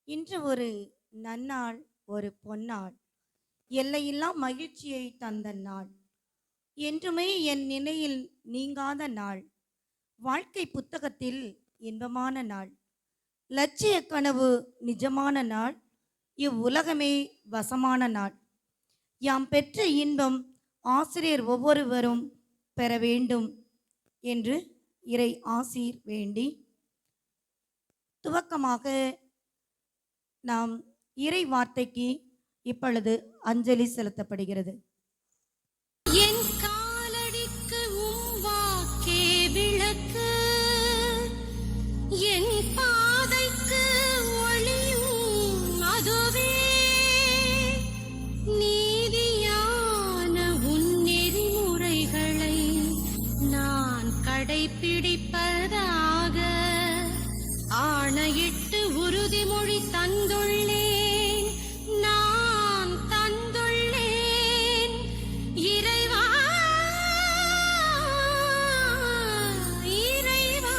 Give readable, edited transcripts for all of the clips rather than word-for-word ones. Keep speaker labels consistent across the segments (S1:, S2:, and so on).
S1: இன்று ஒரு நன்னாள், ஒரு பொன்னாள், எல்லையில்லா மகிழ்ச்சியை தந்த நாள், என்றுமே என் நினைவில் நீங்காத நாள், வாழ்க்கை புத்தகத்தில் இன்பமான நாள், லட்சிய கனவு நிஜமான நாள், இவ்வுலகமே வசமான நாள். யாம் பெற்ற இன்பம் ஆசிரியர் ஒவ்வொருவரும் பெற வேண்டும் என்று இறை ஆசீர் வேண்டி துவக்கமாக நாம் இறை வார்த்தைக்கு இப்பொழுது அஞ்சலி செலுத்தப்படுகிறது.
S2: என் காலடிக்கு உம் வாக்கே விளக்கு, என் பாதைக்கு ஒளியும் அதுவே. நீதியான உன் நெறிமுறைகளை நான் கடைப்பிடிப்பதாக ஆணையிட்டு உறுதிமொழி தந்துள்ளேன், நான் தந்துள்ளேன். இறைவா, இறைவா.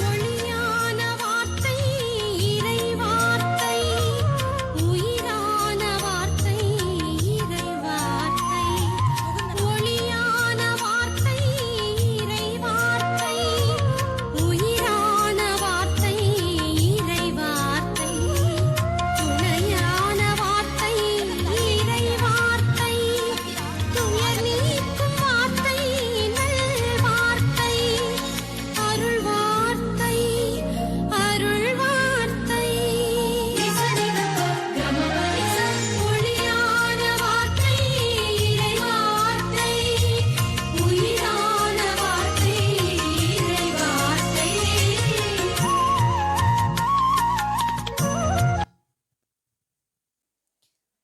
S2: ஒளியான வார்த்தை, இறை வார்த்தை, உயிரான வார்த்தை, இறை வார்த்தை. ஒளியான வார்த்தை, இறை வார்த்தை, உயிரான வார்த்தை, இறை வார்த்தை. துணையான வார்த்தை, இறை வார்த்தை, துயர் நீக்கும் வார்த்தை, நல் வார்த்தை. அருள் வார்த்தை, அருள் வார்த்தை. ஒளியான வார்த்தை, இறை வார்த்தை, உயிரான வார்த்தை, இறை வார்த்தை.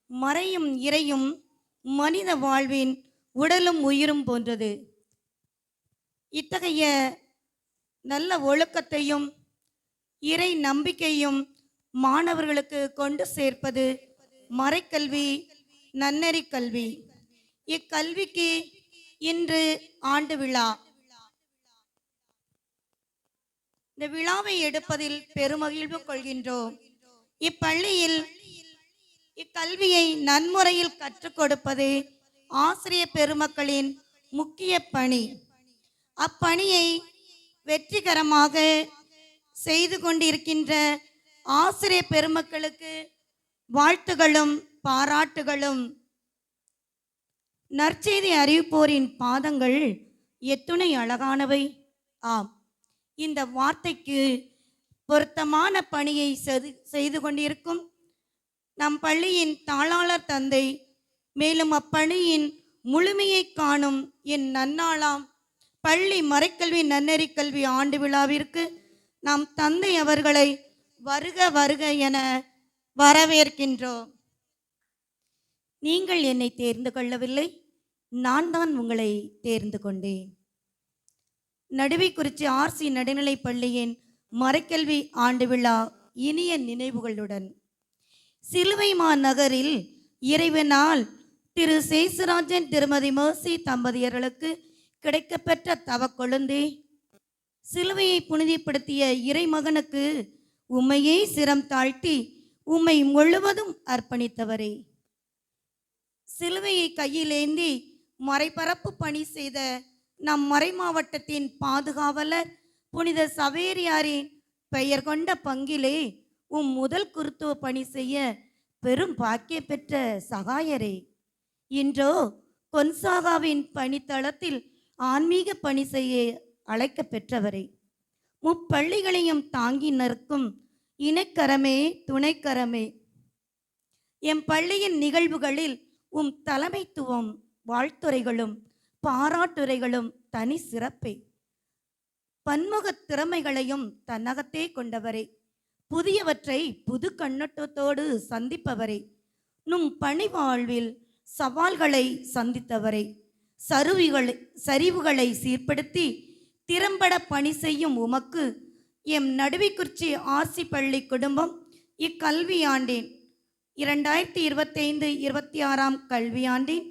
S1: மறையும் இறையும் மனித வாழ்வின் உடலும் உயிரும் போன்றது. இத்தகைய நல்ல ஒழுக்கத்தையும் இறை நம்பிக்கையும் மாணவர்களுக்கு கொண்டு சேர்ப்பது மறைக்கல்வி, நன்னெறி கல்வி. இக்கல்விக்கு இன்று ஆண்டு விழா. இந்த விழாவை எடுப்பதில் பெருமகிழ்வு கொள்கின்றோம். இப்பள்ளியில் இக்கல்வியை நன்முறையில் கற்றுக் கொடுப்பது ஆசிரியர் பெருமக்களின் முக்கிய பணி. அப்பணியை வெற்றிகரமாக செய்து கொண்டிருக்கின்ற ஆசிரியர் பெருமக்களுக்கு வாழ்த்துகளும் பாராட்டுகளும். நற்செய்தி அறிவிப்போரின் பாதங்கள் எத்துணை அழகானவை! ஆம், இந்த வார்த்தைக்கு பொருத்தமான பணியை செய்து கொண்டிருக்கும் நம் பள்ளியின் தாளாளர் தந்தை, மேலும் அப்பணியின் முழுமையை காணும் என் நன்னாளாம் பள்ளி மறைக்கல்வி நன்னெறி கல்வி ஆண்டு விழாவிற்கு நாம் தந்தை அவர்களை வருக வருக என வரவேற்கின்றோம். நீங்கள் என்னை தேர்ந்து கொள்ளவில்லை, நான் தான் உங்களை தேர்ந்து கொண்டேன். நடுவிக்குறிச்சி ஆர்சி நடுநிலைப் பள்ளியின் மறைக்கல்வி ஆண்டு விழா இனிய நினைவுகளுடன் சிலுவைமா நகரில் இறைவனால் திரு சேசுராஜன் திருமதி மேர்சி தம்பதியர்களுக்கு கிடைக்கப்பெற்ற தவக்கொழுந்தே, சிலுவையை புனிதப்படுத்திய இறைமகனுக்கு உம்மையே சிரம் தாழ்த்தி உம்மை முழுவதும் அர்ப்பணித்தவரே, சிலுவையை கையிலேந்தி மறைபரப்பு பணி செய்த நம் மறை மாவட்டத்தின் பாதுகாவலர் புனித சவேரியாரின் பெயர் கொண்ட பங்கிலே முதல் குருத்துவ பணி செய்ய பெரும் பாக்கிய பெற்ற சகாயரே, இன்றோ கொன்சாகாவின் பணித்தளத்தில் ஆன்மீக பணி செய்ய அழைக்க பெற்றவரே, முப்பள்ளிகளையும் தாங்கி நிற்கும் இணைக்கரமே துணைக்கரமே, எம் பள்ளியின் நிகழ்வுகளில் தலைமைத்துவம், வாழ்த்துரைகளும் பாராட்டுரைகளும் தனி சிறப்பே. பன்முக திறமைகளையும் தன்னகத்தே கொண்டவரே, புதியவற்றை புது கண்ணோட்டத்தோடு சந்திப்பவரே, நும் பணி வாழ்வில் சவால்களை சந்தித்தவரே, சரிவுகளை சீர்படுத்தி திறம்பட பணி செய்யும் உமக்கு எம் நடுவிக்குறிச்சி ஆசி பள்ளி குடும்பம் இக்கல்வியாண்டின் 2025-26 கல்வியாண்டின்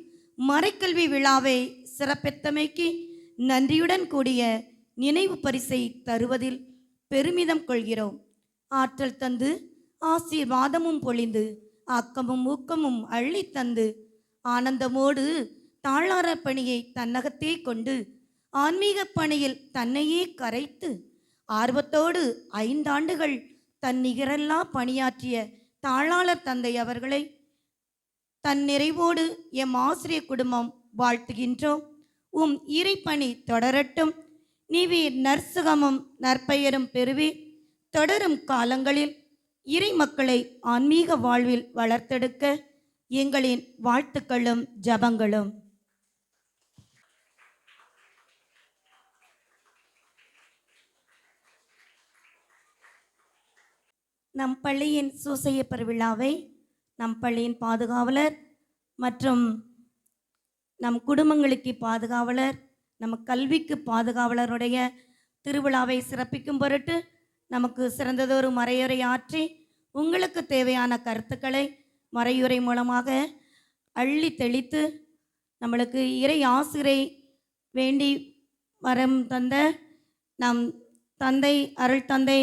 S1: மறைக்கல்வி விழாவை சிறப்பித்தமைக்கு நன்றியுடன் கூடிய நினைவு பரிசை தருவதில் பெருமிதம் கொள்கிறோம். ஆற்றல் தந்து ஆசீர்வாதமும் பொழிந்து ஆக்கமும் ஊக்கமும் அள்ளி தந்து ஆனந்தமோடு தாளார பணியை தன்னகத்தே கொண்டு ஆன்மீக பணியில் தன்னையே கரைத்து ஆர்வத்தோடு 5 ஆண்டுகள் தன் நிகரெல்லா பணியாற்றிய தாளாளர் தந்தை அவர்களை தன் நிறைவோடு எம் ஆசிரியர் குடும்பம் வாழ்த்துகின்றோம். உம் இறைப்பணி தொடரட்டும். நீவீர் நற்சுகமும் நற்பெயரும் பெறுவீர். தொடரும் காலங்களில் இறை மக்களை ஆன்மீக வாழ்வில் வளர்த்தெடுக்க எங்களின் வாழ்த்துக்களும் ஜபங்களும். நம் பள்ளியின் சூசையப்பர் விழாவை நம் பள்ளியின் பாதுகாவலர் மற்றும் நம் குடும்பங்களுக்கு பாதுகாவலர், நம்ம கல்விக்கு பாதுகாவலருடைய திருவிழாவை சிறப்பிக்கும் பொருட்டு நமக்கு சிறந்ததொரு மறையுரை ஆற்றி உங்களுக்கு தேவையான கருத்துக்களை மறையுரை மூலமாக அள்ளி தெளித்து நம்மளுக்கு இறை ஆசிரை வேண்டி வரம் தந்த நம் தந்தை அருள் தந்தை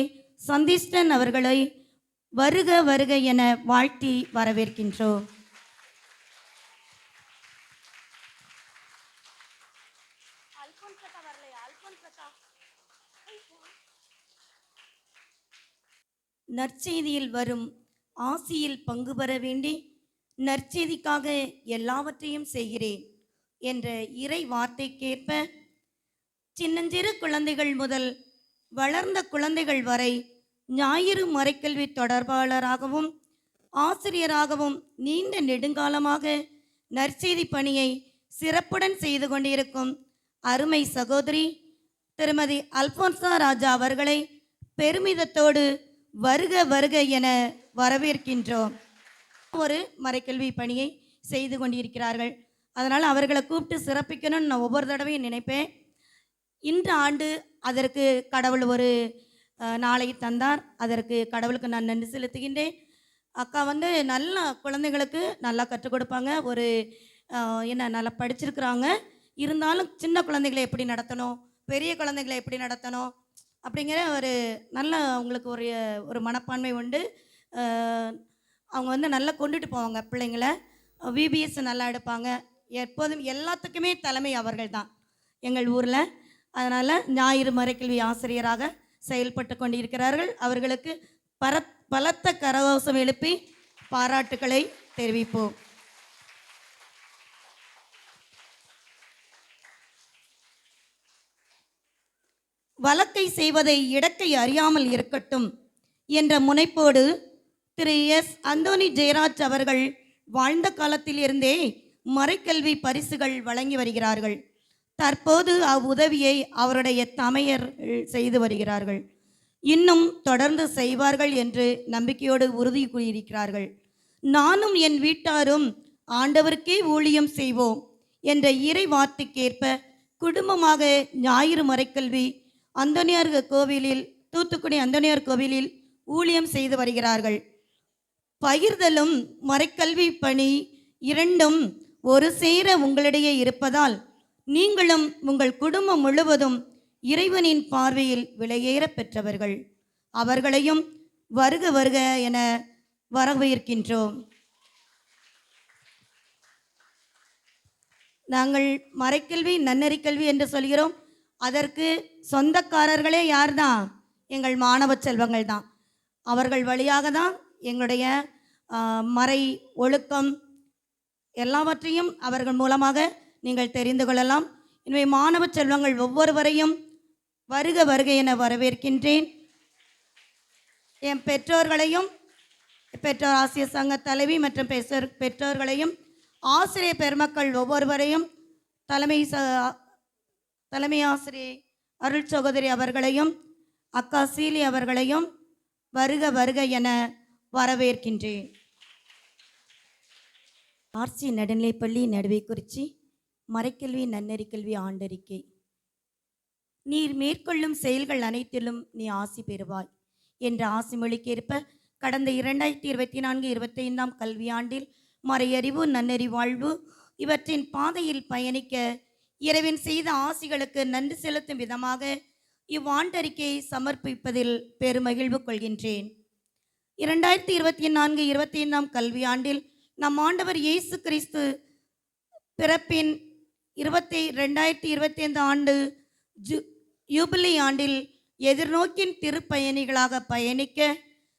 S1: சந்தீஷ்டன் அவர்களை வருக வருக என வாழ்த்தி வரவேற்கின்றோம். நற்செய்தியில் வரும் ஆசியில் பங்கு பெற வேண்டி நற்செய்திக்காக எல்லாவற்றையும் செய்கிறேன் என்ற இறை வார்த்தைக்கேற்ப சின்னஞ்சிறு குழந்தைகள் முதல் வளர்ந்த குழந்தைகள் வரை ஞாயிறு மறைக்கல்வி தொடர்பாளராகவும் ஆசிரியராகவும் நீண்ட நெடுங்காலமாக நற்செய்தி பணியை சிறப்புடன் செய்து கொண்டிருக்கும் அருமை சகோதரி திருமதி அல்போன்சா ராஜா அவர்களை பெருமிதத்தோடு வருக வருக என வரவேற்கின்றோம். ஒரு மறைக்கல்வி பணியை செய்து கொண்டிருக்கிறார்கள். அதனால் அவர்களை கூப்பிட்டு சிறப்பிக்கணும்னு நான் ஒவ்வொரு தடவையும் நினைப்பேன். இன்று ஆண்டு அதற்கு கடவுள் ஒரு நாளை தந்தார். அதற்கு கடவுளுக்கு நான் நன்றி செலுத்துகின்றேன். அக்கா நல்ல குழந்தைங்களுக்கு நல்லா கற்றுக் கொடுப்பாங்க. ஒரு நல்லா படிச்சிருக்கிறாங்க. இருந்தாலும் சின்ன குழந்தைகளை எப்படி நடத்தணும், பெரிய குழந்தைகளை எப்படி நடத்தணும் அப்படிங்கிற ஒரு நல்ல அவங்களுக்கு ஒரு மனப்பான்மை உண்டு. அவங்க நல்லா கொண்டுட்டு போவாங்க பிள்ளைங்களை. விபிஎஸ் நல்லா எடுப்பாங்க. எப்போதும் எல்லாத்துக்குமே தலைமை அவர்கள் தான் எங்கள் ஊரில். அதனால் ஞாயிறு மறைக்கல்வி ஆசிரியராக செயல்பட்டு கொண்டிருக்கிறார்கள். அவர்களுக்கு பலத்த கரகோஷம் எழுப்பி பாராட்டுக்களை தெரிவிப்போம். வழக்கை செய்வதை இடக்கை அறியாமல் இருக்கட்டும் என்ற முனைப்போடு திரு எஸ் அந்தோனி ஜெயராஜ் அவர்கள் வாழ்ந்த காலத்திலிருந்தே மறைக்கல்வி பரிசுகள் வழங்கி வருகிறார்கள். தற்போது அவ்வுதவியை அவருடைய தமையர் செய்து வருகிறார்கள். இன்னும் தொடர்ந்து செய்வார்கள் என்று நம்பிக்கையோடு உறுதி கூறியிருக்கிறார்கள். நானும் என் வீட்டாரும் ஆண்டவருக்கே ஊழியம் செய்வோம் என்ற இறை வார்த்தைக்கேற்ப குடும்பமாக ஞாயிறு மறைக்கல்வி அந்தோனியார் கோவிலில், தூத்துக்குடி அந்தோனியார் கோவிலில் ஊழியம் செய்து வருகிறார்கள். பகிர்தலும் மறைக்கல்வி பணி இரண்டும் ஒரு சேர உங்களிடையே இருப்பதால் நீங்களும் உங்கள் குடும்பம் முழுவதும் இறைவனின் பார்வையில் விலையேற பெற்றவர்கள். அவர்களையும் வருக வருக என வரவேற்கின்றோம். நாங்கள் மறைக்கல்வி நன்னெறிக்கல்வி என்று சொல்கிறோம். அதற்கு சொந்தக்காரர்களே யார் தான்? எங்கள் மாணவ செல்வங்கள் தான். அவர்கள் வழியாக தான் எங்களுடைய மறை ஒழுக்கம் எல்லாவற்றையும் அவர்கள் மூலமாக நீங்கள் தெரிந்து கொள்ளலாம். எனவே மாணவ செல்வங்கள் ஒவ்வொருவரையும் வருக வருக என வரவேற்கின்றேன். என் பெற்றோர்களையும், பெற்றோர் ஆசிரியர் சங்க தலைவி மற்றும் பெற்றோர்களையும், ஆசிரியர் பெருமக்கள் ஒவ்வொருவரையும், தலைமை ஆசிரியை அருள் சகோதரி அவர்களையும், அக்கா சீலி அவர்களையும் வருக வருக என வரவேற்கின்றேன். ஆர்சி நடுநிலைப்பள்ளி நடுவேக்குறிச்சி மறைக்கல்வி நன்னெறிக்கல்வி ஆண்டறிக்கை. நீர் மேற்கொள்ளும் செயல்கள் அனைத்திலும் நீ ஆசி பெறுவாய் என்ற ஆசிமொழிக்கேற்ப கடந்த 2024-25 கல்வியாண்டில் மறையறிவு, நன்னெறி வாழ்வு இவற்றின் பாதையில் பயணிக்க இறைவன் செய்த ஆசிகளுக்கு நன்றி செலுத்தும் விதமாக இவ்வாண்டறிக்கையை சமர்ப்பிப்பதில் பெருமகிழ்வு கொள்கின்றேன். 2024-25 கல்வியாண்டில் நம் ஆண்டவர் இயேசு கிறிஸ்து பிறப்பின் 2025 ஆண்டு யூபிலி ஆண்டில் எதிர்நோக்கின் திருப்பயணிகளாக பயணிக்க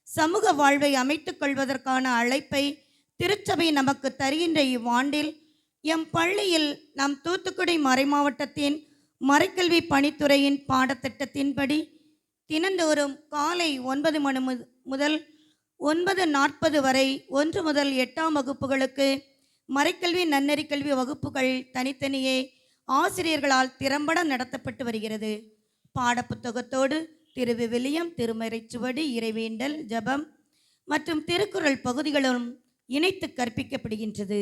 S1: சமூக வாழ்வை அமைத்துக் கொள்வதற்கான அழைப்பை திருச்சபை நமக்கு தருகின்ற இவ்வாண்டில் எம் பள்ளியில் நம் தூத்துக்குடி மறைமாவட்டத்தின் மறைக்கல்வி பணித்துறையின் பாடத்திட்டத்தின்படி தினந்தோறும் காலை 9 மணி முதல் 9:40 வரை 1 முதல் 8ஆம் வகுப்புகளுக்கு மறைக்கல்வி, நன்னெறி கல்வி வகுப்புகள் தனித்தனியே ஆசிரியர்களால் திறம்பட நடத்தப்பட்டு வருகிறது. பாடப்புத்தகத்தோடு திருவிவிலியம், திருமறைச்சுவடி, இறைவேண்டல், ஜபம் மற்றும் திருக்குறள் பகுதிகளும் இணைத்து கற்பிக்கப்படுகின்றது.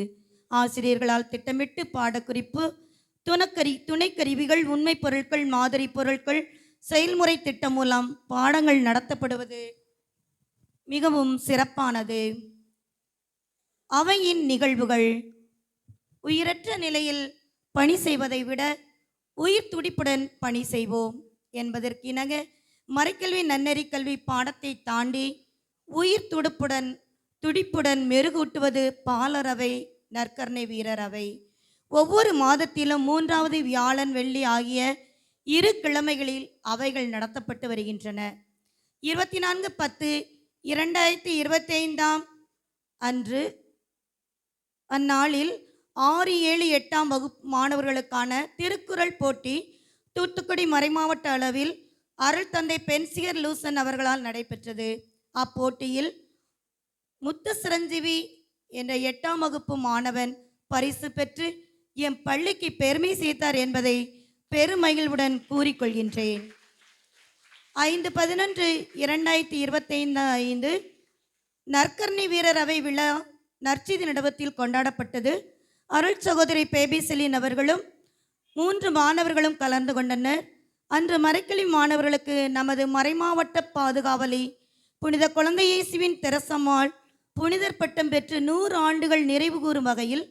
S1: ஆசிரியர்களால் திட்டமிட்டு பாடக்குறிப்பு, துணைக்கருவிகள், உண்மை பொருட்கள், மாதிரி பொருட்கள், செயல்முறை திட்டம் மூலம் பாடங்கள் நடத்தப்படுவது மிகவும் சிறப்பானது. அவையின் நிகழ்வுகள் உயிரற்ற நிலையில் பணி செய்வதை விட உயிர் துடிப்புடன் பணி செய்வோம் என்பதற்கிணங்க மறைக்கல்வி, நன்னெறி கல்வி பாடத்தை தாண்டி உயிர் துடிப்புடன் மெருகூட்டுவது பாலரவை, நற்கருணை வீரர் அவை. ஒவ்வொரு மாதத்திலும் 3வது வியாழன், வெள்ளி ஆகிய 2 கிழமைகளில் அவைகள் நடத்தப்பட்டு வருகின்றன. 24/10/2025 அன்று அந்நாளில் 6, 7, 8ஆம் வகுப்பு மாணவர்களுக்கான திருக்குறள் போட்டி தூத்துக்குடி மறைமாவட்ட அளவில் அருள் தந்தை பென்சியர் லூசன் அவர்களால் நடைபெற்றது. அப்போட்டியில் முத்து சிரஞ்சீவி என்ற 8ஆம் வகுப்பு மாணவன் பரிசு பெற்று எம் பள்ளிக்கு பெருமை சேர்த்தார் என்பதை பெருமகிழ்வுடன் கூறிக்கொள்கின்றேன். 5/11/2025 நற்கருணை வீரர் அவை விழா நற்செய்தி நடுவத்தில் கொண்டாடப்பட்டது. அருள் சகோதரி பேபி செலின் அவர்களும் 3 மாணவர்களும் கலந்து கொண்டனர். அன்று மறைக்கல்வி மாணவர்களுக்கு நமது மறைமாவட்ட பாதுகாவலி புனித குழந்தை இயேசுவின் தெரசம்மாள் புனிதர் பட்டம் பெற்று 100 ஆண்டுகள் நிறைவு கூறும் வகையில்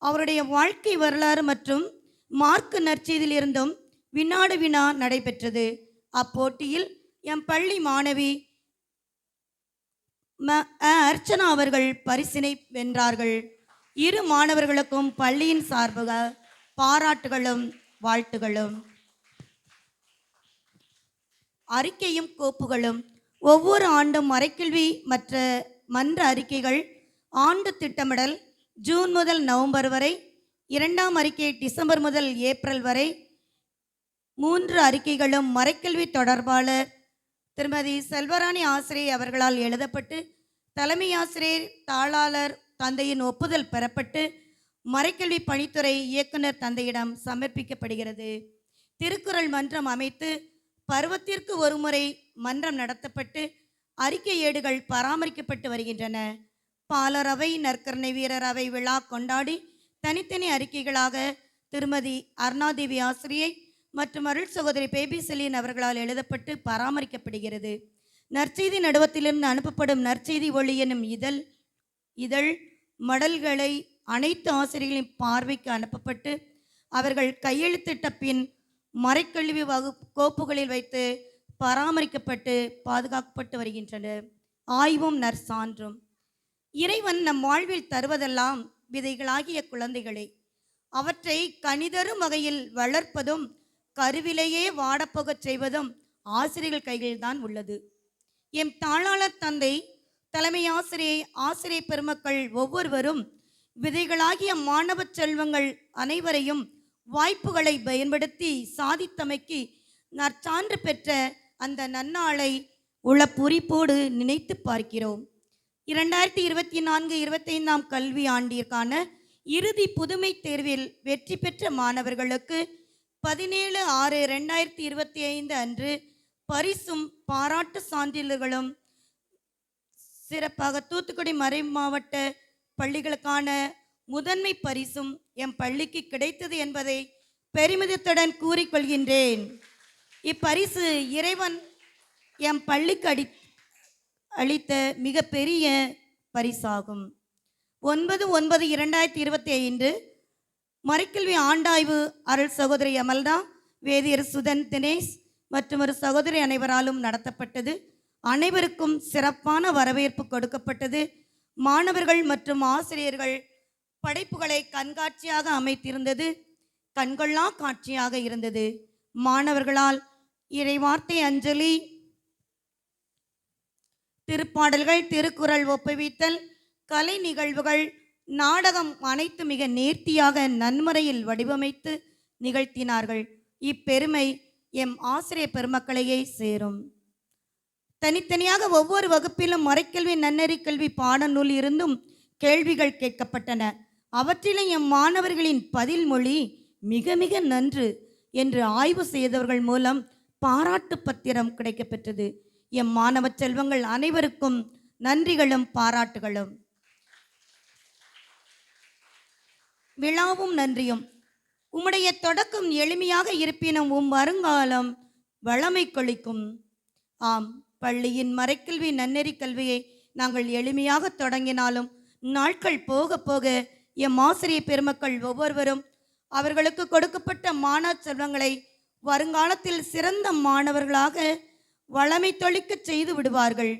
S1: அவருடைய வாழ்க்கை வரலாறு மற்றும் மார்க்கு நற்செய்தியில் இருந்தும் வினாடு வினா நடைபெற்றது. அப்போட்டியில் எம் பள்ளி மாணவி அர்ச்சனா அவர்கள் பரிசினை வென்றார்கள். 2 மாணவர்களுக்கும் பள்ளியின் சார்பாக பாராட்டுகளும் வாழ்த்துகளும். அறிக்கையும் கோப்புகளும் ஒவ்வொரு ஆண்டும் மறைக்கல்வி மற்ற மன்ற அறிக்கைகள், ஆண்டு திட்டமிடல் ஜூன் முதல் நவம்பர் வரை, 2ஆம் அறிக்கை டிசம்பர் முதல் ஏப்ரல் வரை, 3 அறிக்கைகளும் மறைக்கல்வி தொடர்பாளர் திருமதி செல்வராணி ஆசிரியை அவர்களால் எழுதப்பட்டு தலைமை ஆசிரியர், தாளாளர் தந்தையின் ஒப்புதல் பெறப்பட்டு மறைக்கல்வி பணித்துறை இயக்குனர் தந்தையிடம் சமர்ப்பிக்கப்படுகிறது. திருக்குறள் மன்றம் அமைத்து பருவத்திற்கு ஒரு முறை மன்றம் நடத்தப்பட்டு அறிக்கை ஏடுகள் பராமரிக்கப்பட்டு வருகின்றன. பாலரவை, நற்கருணை வீரர் அவை விழா கொண்டாடி தனித்தனி அறிக்கைகளாக திருமதி அருணாதேவி ஆசிரியை மற்றும் அருள் சகோதரி பேபி செலின் அவர்களால் எழுதப்பட்டு பராமரிக்கப்படுகிறது. நற்செய்தி நடுவத்திலிருந்து அனுப்பப்படும் நற்செய்தி ஒளி எனும் இதழ் மடல்களை அனைத்து ஆசிரியர்களின் பார்வைக்கு அனுப்பப்பட்டு அவர்கள் கையெழுத்திட்ட பின் மறைக்கல்வி கோப்புகளில் வைத்து பராமரிக்கப்பட்டு பாதுகாக்கப்பட்டு வருகின்றன. ஆய்வும் நற்சான்றும். இறைவன் நம் வாழ்வில் தருவதெல்லாம் விதைகளாகிய குழந்தைகளை அவற்றை கனிதரும் வகையில் வளர்ப்பதும் கருவிலேயே வாடப்போகச் செய்வதும் ஆசிரியர்கள் கையில்தான் உள்ளது. எம் தாளாளர் தந்தை, தலைமை ஆசிரியை, ஆசிரியர் பெருமக்கள் ஒவ்வொருவரும் விதைகளாகிய மாணவ செல்வங்கள் அனைவரையும் வாய்ப்புகளை பயன்படுத்தி சாதித்தமைக்கு நற்சான்று பெற்ற அந்த நன்னாளை உள்ள பூரிப்போடு நினைத்து பார்க்கிறோம். 2024-25 கல்வி ஆண்டிற்கான இறுதி புதுமை தேர்வில் வெற்றி பெற்ற மாணவர்களுக்கு 17/6/2025 அன்று பரிசும் பாராட்டு சான்றிதழ்களும், சிறப்பாக தூத்துக்குடி மறை மாவட்ட பள்ளிகளுக்கான முதன்மை பரிசும் எம் பள்ளிக்கு கிடைத்தது என்பதை பெருமிதத்துடன் கூறிக்கொள்கின்றேன். இப்பரிசு இறைவன் எம் பள்ளிக்கு அளித்த மிகப்பெரிய பரிசாகும். 9/9/2025 மறைக்கல்வி ஆண்டாய்வு அருள் சகோதரி அமல்தா, வேதியர் சுதன் தினேஷ் மற்றும் ஒரு சகோதரி அனைவராலும் நடத்தப்பட்டது. அனைவருக்கும் சிறப்பான வரவேற்பு கொடுக்கப்பட்டது. மாணவர்கள் மற்றும் ஆசிரியர்கள் படைப்புகளை கண்காட்சியாக அமைத்திருந்தது. கண்கொள்ளா காட்சியாக இருந்தது. மாணவர்களால் இறைவார்த்தை அஞ்சலி, திருப்பாடல்கள், திருக்குறள் ஒப்புவித்தல், கலை நிகழ்வுகள், நாடகம் அனைத்து மிக நேர்த்தியாக நன்முறையில் வடிவமைத்து நிகழ்த்தினார்கள். இப்பெருமை எம் ஆசிரியர் பெருமக்களையே சேரும். தனித்தனியாக ஒவ்வொரு வகுப்பிலும் மறைக்கல்வி நன்னெறி கல்வி பாடநூல் இருந்தும் கேள்விகள் கேட்கப்பட்டன. அவற்றிலும் எம் மாணவர்களின் பதில் மொழி மிக மிக நன்று என்று ஆய்வு செய்தவர்கள் மூலம் பாராட்டு பத்திரம் கிடைக்கப்பெற்றது. எம் மாணவ செல்வங்கள் அனைவருக்கும் நன்றிகளும் பாராட்டுகளும். விழாவும் நன்றியும். உம்முடைய தொடக்கம் எளிமையாக இருப்பினும் வருங்காலம் வளமை கொளிக்கும். ஆம், பள்ளியின் மறைக்கல்வி நன்னெறி கல்வியை நாங்கள் எளிமையாக தொடங்கினாலும் நாட்கள் போக போக எம் ஆசிரியர் பெருமக்கள் ஒவ்வொருவரும் அவர்களுக்கு கொடுக்கப்பட்ட மாணவ செல்வங்களை வருங்காலத்தில் சிறந்த மாணவர்களாக வளமை தொழிக்க செய்து விடுவார்கள்.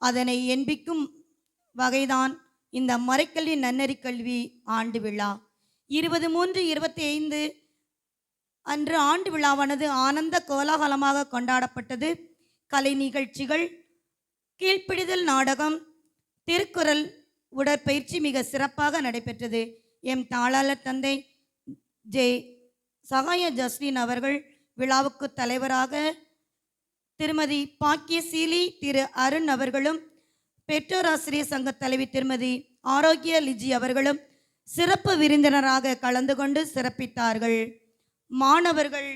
S1: அதனை என்பிக்கும் வகைதான் இந்த மறைக்கல்வி நன்னெறி கல்வி ஆண்டு விழா. 23/25 அன்று ஆண்டு விழாவானது ஆனந்த கோலாகலமாக கொண்டாடப்பட்டது. கலை நிகழ்ச்சிகள், கீழ்ப்பிடிதல் நாடகம், திருக்குறள் உடற்பயிற்சி மிக சிறப்பாக நடைபெற்றது. எம் தாளாளர் தந்தை ஜே சகாய ஜஸ்டின் அவர்கள் விழாவுக்கு தலைவராக, திருமதி பாக்கியசீலி திரு அருண் அவர்களும், பெற்றோராசிரியர் சங்க தலைவி திருமதி ஆரோக்கிய லிஜி அவர்களும் சிறப்பு விருந்தினராக கலந்து கொண்டு சிறப்பித்தார்கள். மாணவர்கள்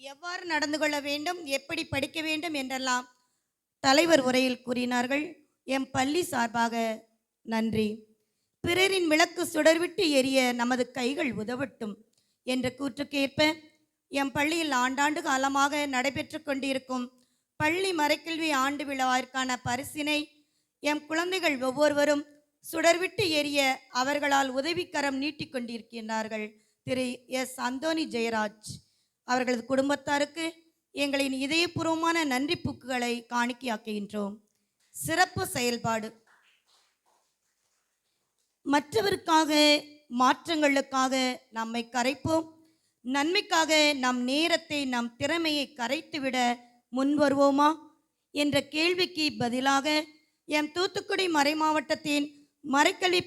S1: எவ்வாறு நடந்து கொள்ள வேண்டும், எப்படி படிக்க வேண்டும் என்றெல்லாம் தலைவர் உரையில் கூறினார்கள். எம் பள்ளி சார்பாக நன்றி. பிறரின் விளக்கு சுடர்விட்டு எரிய நமது கைகள் உதவட்டும் என்ற கூற்றுக்கேற்ப எம் பள்ளியில் ஆண்டாண்டு காலமாக நடைபெற்று கொண்டிருக்கும் பள்ளி மறைக்கல்வி ஆண்டு விழாவிற்கான பரிசினை எம் குழந்தைகள் ஒவ்வொருவரும் சுடர்விட்டு எரிய அவர்களால் உதவிக்கரம் நீட்டிக் கொண்டிருக்கின்றார்கள். திரு எஸ் அந்தோனி ஜெயராஜ் அவர்களது குடும்பத்தாருக்கு எங்களின் இதயபூர்வமான நன்றி பூக்குகளை காணிக்கையாக்குகின்றோம். சிறப்பு செயல்பாடு. மற்றவருக்காக, மாற்றங்களுக்காக நம்மை கரைப்போம். நன்மைக்காக நம் நேரத்தை, நம் திறமையை கரைத்துவிட முன்வருவோமா என்ற கேள்விக்கு பதிலாக எம் தூத்துக்குடி மறைமாவட்டத்தின் மறைக்கல்வி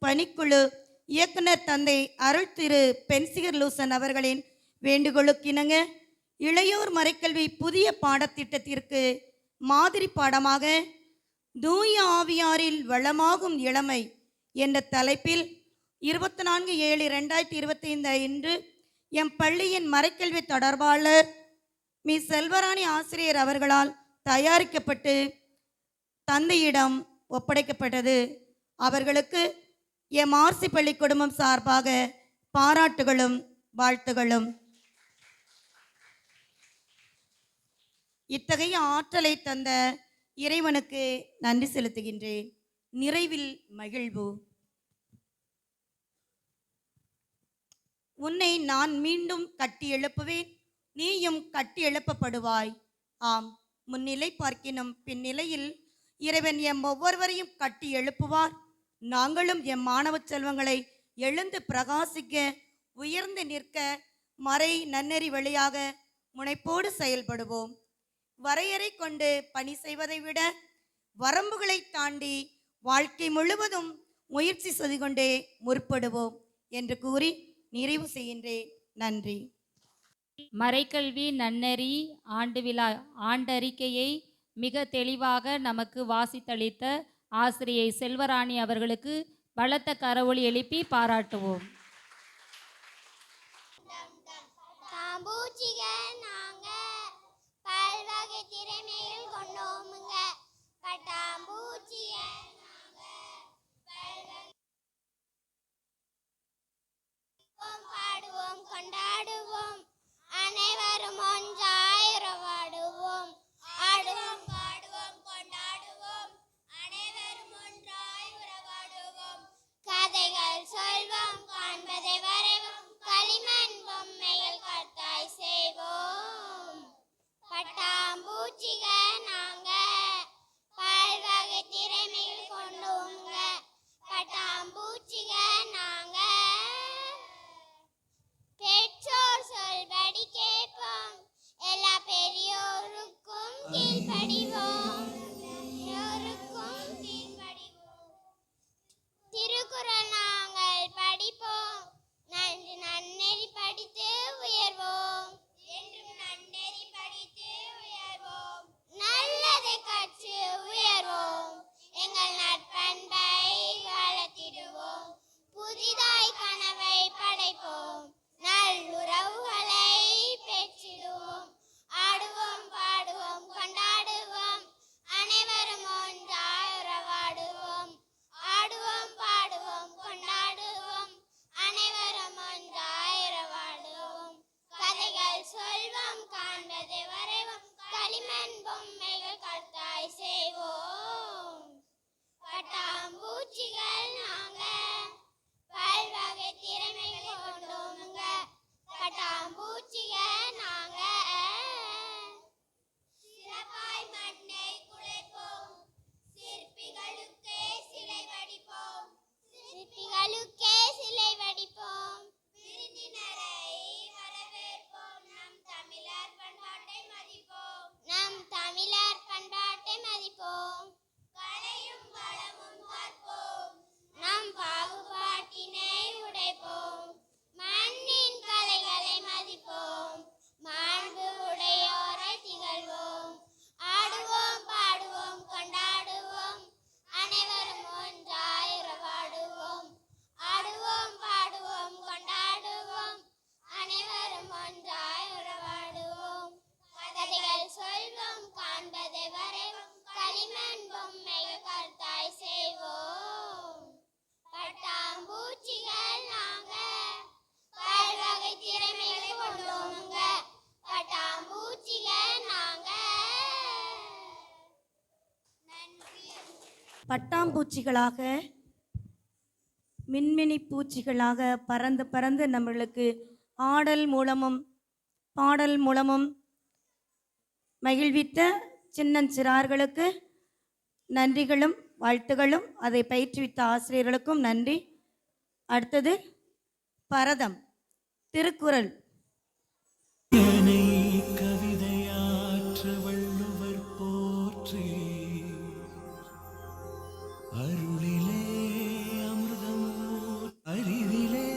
S1: பணிக்குழு இயக்குனர் தந்தை அருள் திரு பென்சிகர் லூசன் அவர்களின் வேண்டுகோளுக்கிணங்க இளையோர் மறைக்கல்வி புதிய பாடத்திட்டத்திற்கு மாதிரி பாடமாக தூய ஆவியாரில் வளமாகும் இளமை என்ற தலைப்பில் 24/7/2025 அன்று எம் பள்ளியின் மறைக்கல்வி தொடர்பாளர் மி செல்வராணி ஆசிரியர் அவர்களால் தயாரிக்கப்பட்டு தந்தையிடம் ஒப்படைக்கப்பட்டது. அவர்களுக்கு எம் ஆர்சி பள்ளி குடும்பம் சார்பாக பாராட்டுகளும் வாழ்த்துகளும். இத்தகைய ஆற்றலை தந்த இறைவனுக்கு நன்றி செலுத்துகின்றேன். நிறைவில் மகிழ்வு. உன்னை நான் மீண்டும் கட்டி எழுப்புவேன், நீயும் கட்டி எழுப்பப்படுவாய். ஆம், முன்னிலை பார்க்கினும் பின்னிலையில் இறைவன் எம் ஒவ்வொருவரையும் கட்டி எழுப்புவார். நாங்களும் எம் மாணவ செல்வங்களை எழுந்து பிரகாசிக்க, உயர்ந்து நிற்க மறை நன்னெறி வழியாக முனைப்போடு செயல்படுவோம். வரையறை கொண்டு பணி செய்வதை விட வரம்புகளை தாண்டி வாழ்க்கை முழுவதும் முயற்சி செய்து கொண்டே முற்படுவோம் என்று கூறி நிறைவு செய்கின்றேன். நன்றி.
S3: மறைக்கல்வி நன்னெறி ஆண்டு விழா ஆண்டறிக்கையை மிக தெளிவாக நமக்கு வாசித்தளித்த ஆசிரியை செல்வராணி அவர்களுக்கு பலத்த கரவொலி எழுப்பி பாராட்டுவோம்.
S2: தாம்பூச்சிக நாங்க பல்வகை திறமையில் கொண்டோமுங்க. பட்டாம்பூச்சிய நாங்க பல்வகை பாடுவோம் கொண்டாடுவோம்.
S1: பட்டாம்பூச்சிகளாக, மின்மினி பூச்சிகளாக பறந்து பறந்து நம்மளுக்கு ஆடல் மூலமும் பாடல் மூலமும் மகிழ்வித்த சின்னஞ்சிறார்களுக்கு நன்றிகளும் வாழ்த்துகளும், அதை பயிற்றுவித்த ஆசிரியர்களுக்கும் நன்றி. அடுத்தது பரதம், திருக்குறள்.
S4: கவிதையாற்ற வள்ளுவர் போற்றி, அருளிலே அமிர்தம் அரிதிலே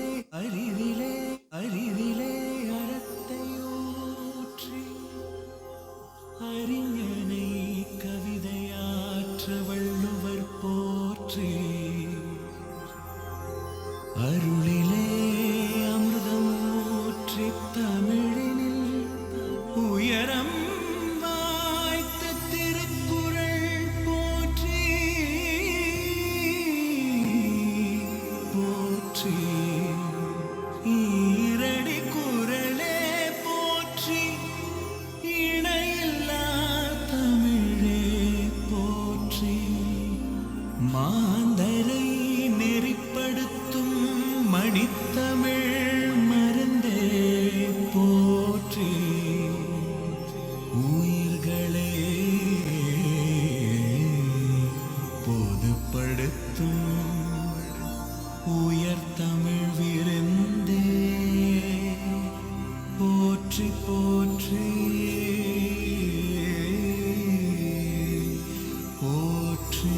S4: அரிதிலே அரிதிலே அறத்தை ஊற்றி, அறிஞனை கவிதையாற்ற வள்ளுவர் போற்றி, அருளிலே அமிர்தம் ஊற்றி, தமிழினில் உயரம் வாய்த்த திருக்குறள் போற்றி போற்றி, ஈரடி குறளே போற்றி, இணையில்லா தமிழே போற்றி, மாந்தரை நெறிப்படுத்தும் மணித்தமிழ் மருந்தே போற்றி, உயிர்களே பொதுப்படுத்தும் உயர் தமிழ் விருந்தே போற்றி போற்றி போற்றி.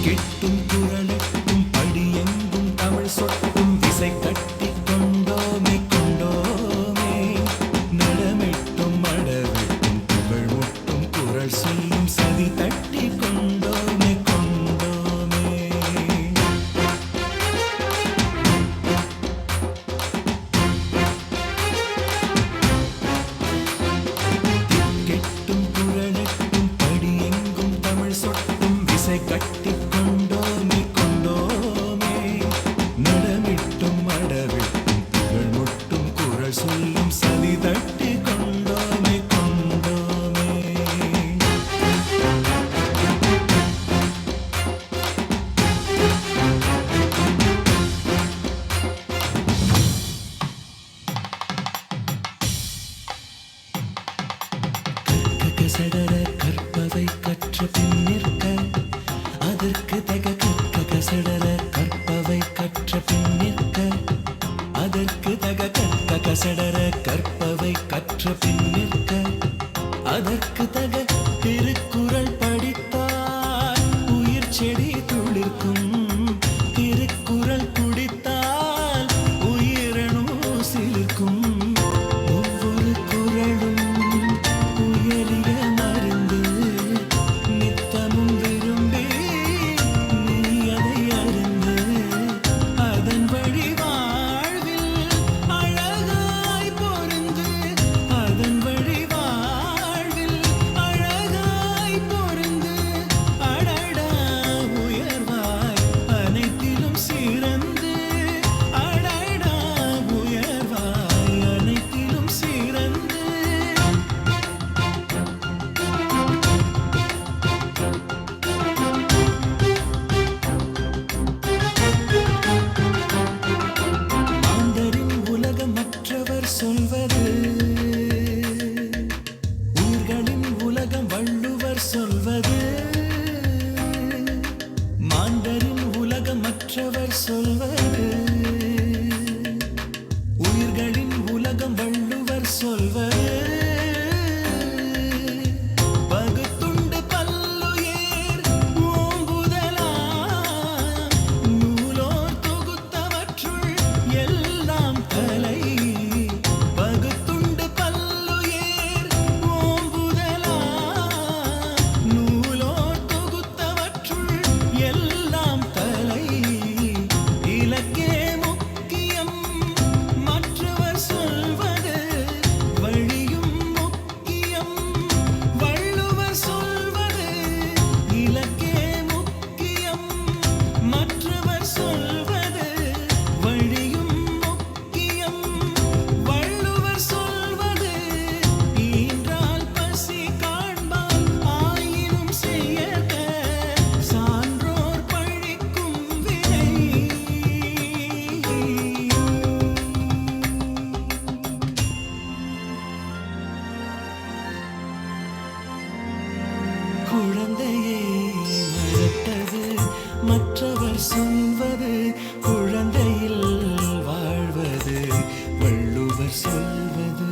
S4: கெட்டும் குரலுக்கும் படியெங்கும் தமிழ் சொட்டும் விசை கட்டி கொண்டோமே கொண்டோமே, நடமிட்டும் மடவிட்டும் புகழ் முட்டும் குரல் சொல்லும் சதி தட்டி கொண்டோமே கொண்டோமே. கெட்டும் குரலுக்கும் படியெங்கும் தமிழ் சொட்டும் விசை கட்டி கொண்டோமே கொண்டோமே, நடமிட்டும் மடவிட்டும் புகழ் முட்டும் குரல் சொல்லும் சதி தட்டி கொண்டோமே கொண்டோமே. கசடர கற்பவை கற்ற பின்னிற்க, அதற்கு தக கசடர கற்பவை கற்ற பின்னிற்க, அதற்கு தக கசடர கற்பவை கற்ற பின்னிற்க, அதற்கு தக திருக்குறள் படித்தால் உயிர் செடி துளிர்க்கும், திருக்குறள் குடித்தால் உயிரணு சிலிர்க்கும், ஒவ்வொரு குறளும் உயரிய மருந்து, நித்தமும் விரும்பி நீ அதை அருந்து, அதன் வழி வாழ்வில் அழகாய் பொருந்து, அதன் வழி வாழ்வில் அழகாய் பொருந்து, அடடா உயர்வாய் அனைத்திலும் சிறந்து, அடடா உயர்வாய் அனைத்திலும் சிறந்து. மாந்தரின் உலகம் மற்றவர் சொல்வது, உயிர்களின் உலகம் வள்ளுவர் சொல்வது, மாந்தரின் உலகம் மற்றவர் சொல்வது, உயிர்களின் உலகம் வள்ளுவர் சொல்வது, பகுத்துண்டு பல்லுயிர் ஓம்புதலாம், நூலோர் தொகுத்தவற்றுள் எல்லாம் தலை, பகுத்துண்டு பல்லுயிர் ஓம்புதலாம், நூலோர் தொகுத்தவற்றுள் எல்லாம் தலை, குழந்தையை மறப்பது மற்றவர் சொல்வது குழந்தையில் வாழ்வது வள்ளுவர் சொல்வது.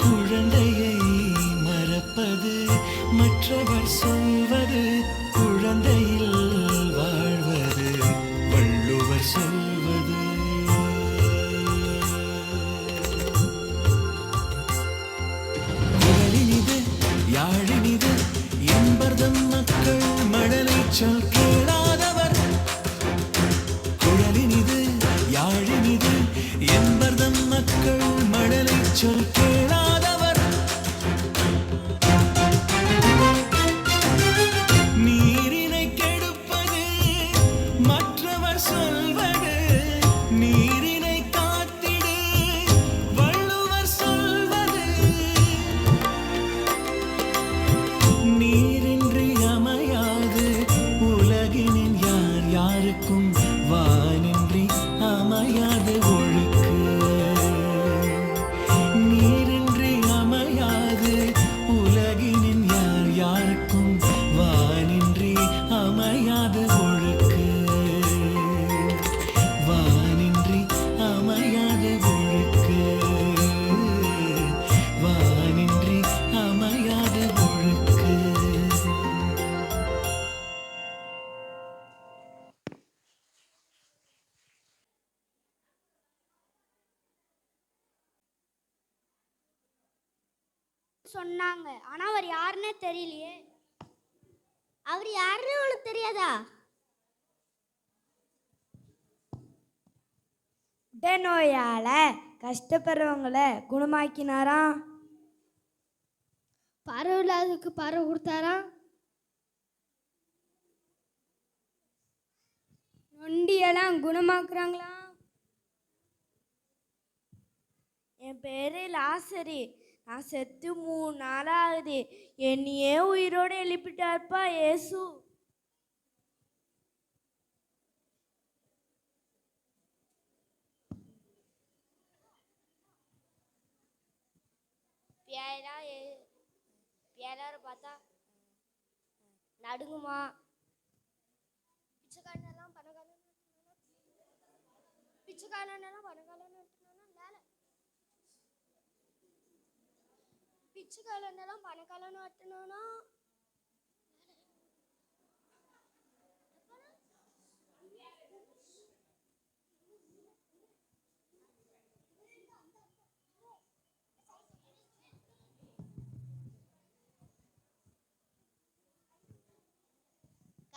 S4: குழந்தையை மறப்பது மற்றவர் சொல்வது குழந்தையில் வாழ்வது வள்ளுவர் சொல்வது. குழலினிது யாழினிது என்பர்தம் மக்கள் மழலை சொல் கேளாதவர். குழலினிது யாழினிது என்பர்தம் மக்கள் மழலை சொல் கேளாதவர். நீரினை கெடுப்பது மற்றவர் சொல்வது நீரினை காத்திடு வள்ளுவர் சொல்வது. நீரின்றி அமையாது உலகினின் யார் யாருக்கும் வானின்றி அமையாது ஒழுக்கு. நீரின்றி அமையாது உலகினின் யார் யாருக்கும் வானின்றி அமையாது ஒழுக்கு. வானின்றி அமையாது ஒழுக்கு. வானின்றி அமையாது ஒழுக்கு.
S2: சொன்னாங்க, ஆனா அவர் யாருன்னே தெரியலையே. அவர் யாருன்னு உனக்கு தெரியாதா?
S5: உடனோயால கஷ்டப்படுறவங்களை குணமாக்கினாராம்.
S2: பரவலாதுக்கு பரவ கொடுத்தாராம்.
S5: நொண்டியெல்லாம் குணமாக்குறாங்களாம். என் பேரு லாசரி. நான் செத்து 3 நாள் ஆகுது. என்னையே உயிரோடு எழுப்பிட்டார்ப்பா ஏசு.
S2: பேரார பார்த்தா நடுங்குமா. பிச்சைக்காரனெல்லாம் பணக்காரன் பிச்சைக்காரனெல்லாம் பணக்காரன் வரட்டணும்னா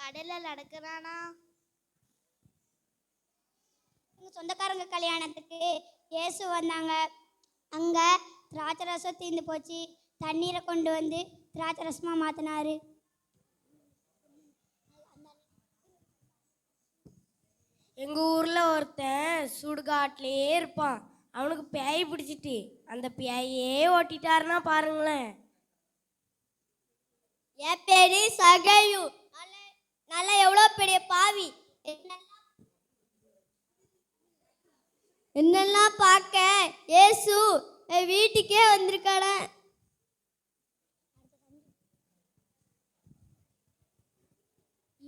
S2: கடையில் நடக்கிறானா. எங்கள் சொந்தக்காரங்க கல்யாணத்துக்கு இயேசு வந்தாங்க. அங்கே திராட்சை ரசம் தீர்ந்து போச்சு. தண்ணீரை கொண்டு வந்து திராட்சை ரசமாக மாற்றினாரு.
S5: எங்கள் ஊரில் ஒருத்தன் சுடுகாட்டிலே இருப்பான். அவனுக்கு பேய் பிடிச்சிட்டு அந்த பேயே ஓட்டிட்டாருன்னா பாருங்களேன்.
S2: என் பேரு சகையு. நல்லா எவ்வளோ பெரிய பாவி. என்னெல்லாம் பார்க்க ஏசு என் வீட்டுக்கே வந்திருக்கான.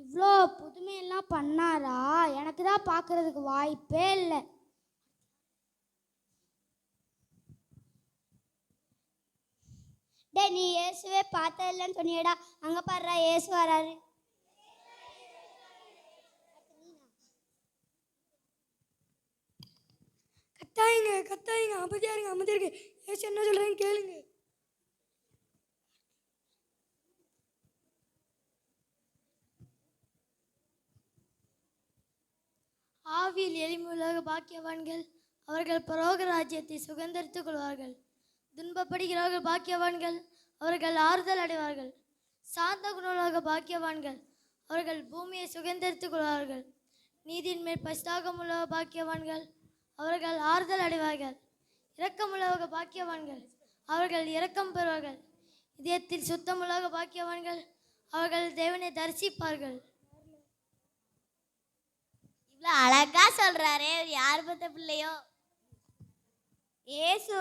S2: இவ்வளோ புதுமையெல்லாம் பண்ணாரா? எனக்கு தான் பார்க்கறதுக்கு வாய்ப்பே இல்லை. டே, நீ இயேசுவே பார்த்த இல்லைன்னு சொன்னியடா. அங்கே பாடுறா, இயேசு வராரு.
S5: கத்தாயிங்க அமைதியா இருங்க. ஏசு என்ன சொல்றேன்னு கேளுங்க. ஆவியில் எளிமுலக பாக்கியவான்கள், அவர்கள் பரலோக ராஜ்யத்தை சுதந்தரித்துக் கொள்வார்கள். துன்பப்படுகிறவர்கள் பாக்கியவான்கள், அவர்கள் ஆறுதல் அடைவார்கள். சாந்த குணமுள்ள பாக்கியவான்கள், அவர்கள் பூமியை சுதந்தரித்துக் கொள்வார்கள். நீதியின் மேல் பஸ்தாகமுள்ள பாக்கியவான்கள், அவர்கள் ஆறுதல் அடைவார்கள். இரக்கமுள்ளவக பாக்கியவான்கள், அவர்கள் இரக்கம் பெறுவார்கள். இதயத்தில் சுத்தமுள்ளவக பாக்கியவான்கள், அவர்கள் தேவனை தரிசிப்பார்கள்.
S2: இவ்வளோ அழகா சொல்றாரே, யார் பத்த பிள்ளையோ? இயேசு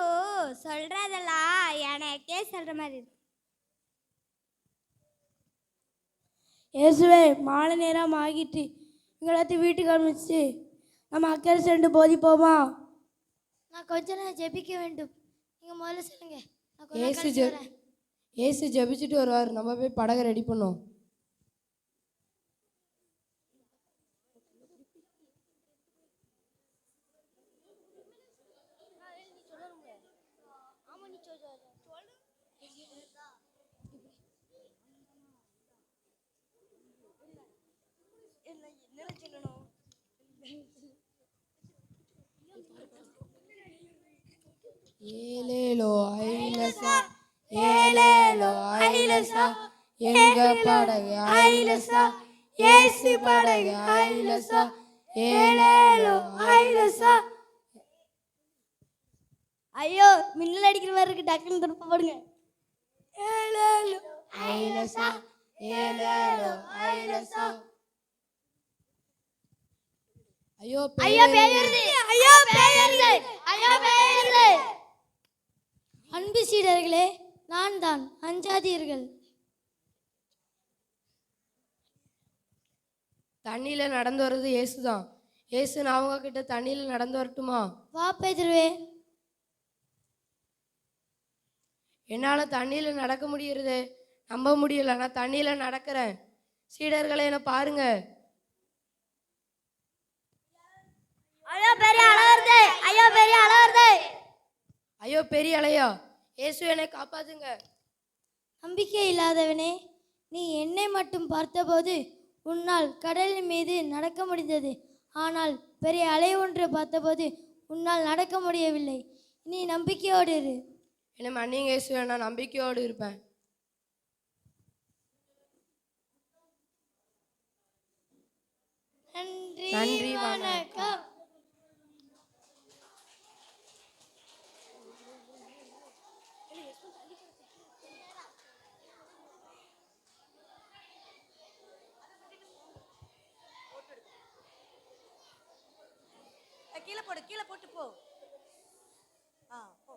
S2: சொல்றதெல்லாம் எனக்கே சொல்ற மாதிரி இருக்கு.
S5: இயேசுவே மாலை நேரம் ஆகிட்டு எங்களாத்தையும் வீட்டுக்கு அனுப்பிச்சு நம்ம அக்கறை சென்று போதிப்போமா?
S2: நான் கொஞ்ச நேரம் ஜெபிக்க வேண்டும். நீங்க முதல்ல சொல்லுங்க. நான் கொஞ்ச நேரம்
S6: ஏசு
S2: கழிச்சு வரேன்.
S6: ஏசு ஜெபிச்சுட்டு வருவார். நம்ம போய் படகை ரெடி பண்ணோம். ஏலேலோ ஐலசா ஏலேலோ ஐலசா எங்க படகு ஐலசா ஏசு படகு ஐலசா ஏலேலோ ஐலசா.
S2: ஐயோ மின்னல் அடிக்கிற மாதிரி இருக்கு. டக்குன்னு திருப்ப போடுங்க.
S5: ஏலேலோ
S6: ஐலசா ஏலேலோ ஐலசா. ஐயோ
S2: ஐயோ பேய் வருது. ஐயோ பேய் வருது. ஐயோ பேய் வருது.
S5: அன்பு சீடர்களே, நான் தான், அஞ்சாதீர்கள்.
S6: தண்ணியில நடந்து வர்றது ஏசு தான். ஏசு நான் அவங்க கிட்ட தண்ணியில நடந்து வரட்டுமா?
S5: வா பேதுருவே.
S6: என்னால தண்ணியில நடக்க முடியறது நம்ப முடியல. நான் தண்ணியில நடக்கிறேன். சீடர்களை என்ன பாருங்க.
S2: ஐயோ பெரிய அலை வருது. ஐயோ பெரிய அலை வருது.
S6: ஐயோ பெரிய அலையா? இயேசு என்னை காப்பாத்துங்க.
S5: நம்பிக்கை இல்லாதவனே, நீ என்னை மட்டும் பார்த்தபோது உன்னால் கடலின் மீது நடக்க முடிந்தது. ஆனால் பெரிய அலை ஒன்று பார்த்தபோது உன்னால் நடக்க முடியவில்லை. நீ நம்பிக்கையோடு இரு.
S6: என்னை மன்னிங்க இயேசுவே, நான் நம்பிக்கையோடு இருப்பேன். நன்றி வணக்கம்.
S1: கீழே போடு, கீழே போட்டு போ. போ.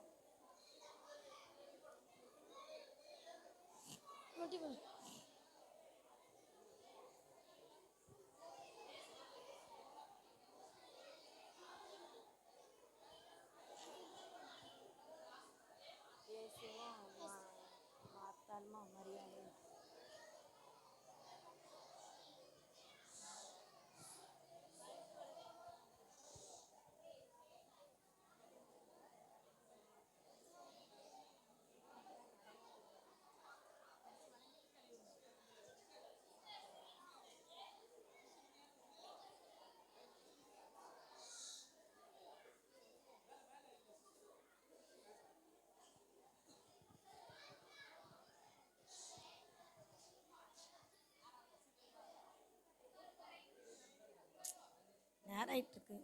S1: நேரம் ஆயிட்டு இருக்கு.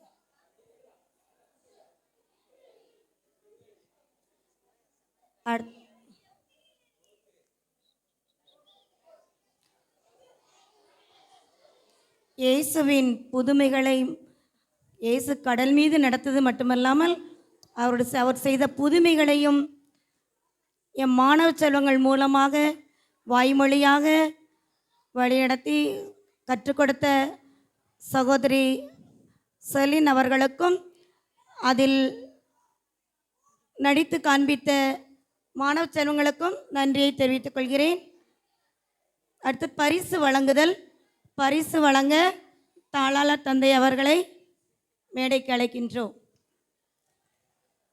S1: இயேசுவின் புதுமைகளை இயேசு கடல் மீது நடத்தது மட்டுமல்லாமல் அவர் செய்த புதுமைகளையும் என் மாணவ செல்வங்கள் மூலமாக வாய்மொழியாக வழிநடத்தி கற்றுக் கொடுத்த சகோதரி செலின் அவர்களுக்கும் அதில் நடித்து காண்பித்த மாணவ செல்வங்களுக்கும் நன்றியை தெரிவித்துக் கொள்கிறேன். அடுத்து பரிசு வழங்குதல். பரிசு வழங்க தாளாளர் தந்தை அவர்களை மேடைக்கு அழைக்கின்றோம்.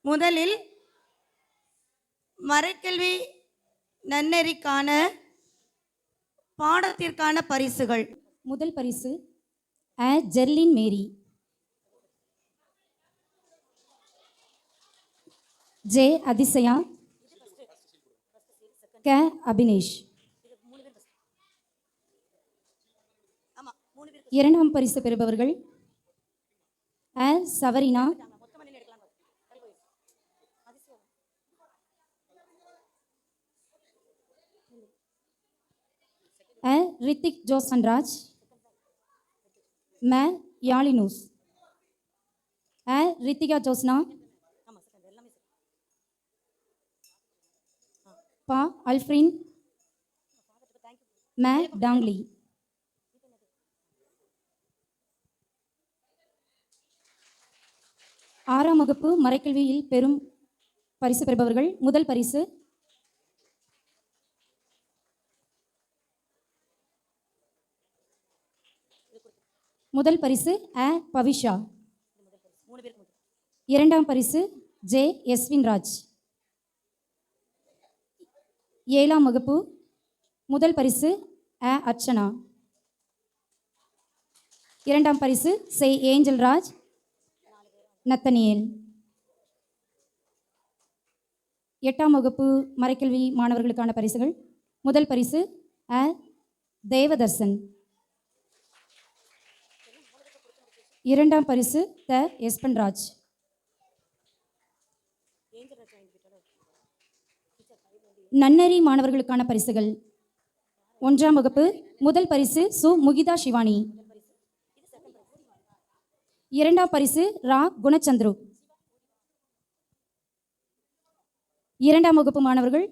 S1: முதலில் மறைக்கல்வி நன்னெறிக்கான பாடத்திற்கான பரிசுகள்.
S3: முதல் பரிசு ஜெர்லின் மேரி, ஜே அதிசயா, க அபினேஷ். இரண்டாம் பரிசு பெறுபவர்கள் சவரினா, ரித்திக் ஜோசன்ராஜ், मैं यालिनूस, ரித்திகா ஜோஸ்னா, பா அல்ஃப்ரின் மே டாங்லி. ஆறாம் வகுப்பு மறைக்கல்வியில் பெறும் பரிசு பெறுபவர்கள். முதல் பரிசு பவிஷா. இரண்டாம் பரிசு ஜே எஸ்வின் ராஜ். ஏழாம் வகுப்பு முதல் பரிசு அர்ச்சனா. இரண்டாம் பரிசு சே ஏஞ்சல் ராஜ் நத்தனியேல். எட்டாம் வகுப்பு மறைக்கல்வி மாணவர்களுக்கான பரிசுகள். முதல் பரிசு தேவதர்சன். இரண்டாம் பரிசு எஸ்பன்ராஜ். நன்னெறி மாணவர்களுக்கான பரிசுகள். ஒன்றாம் வகுப்பு முதல் பரிசு சு முகிதா சிவானி. இரண்டாம் பரிசு ரா குணச்சந்துரு. இரண்டாம் வகுப்பு மாணவர்கள்.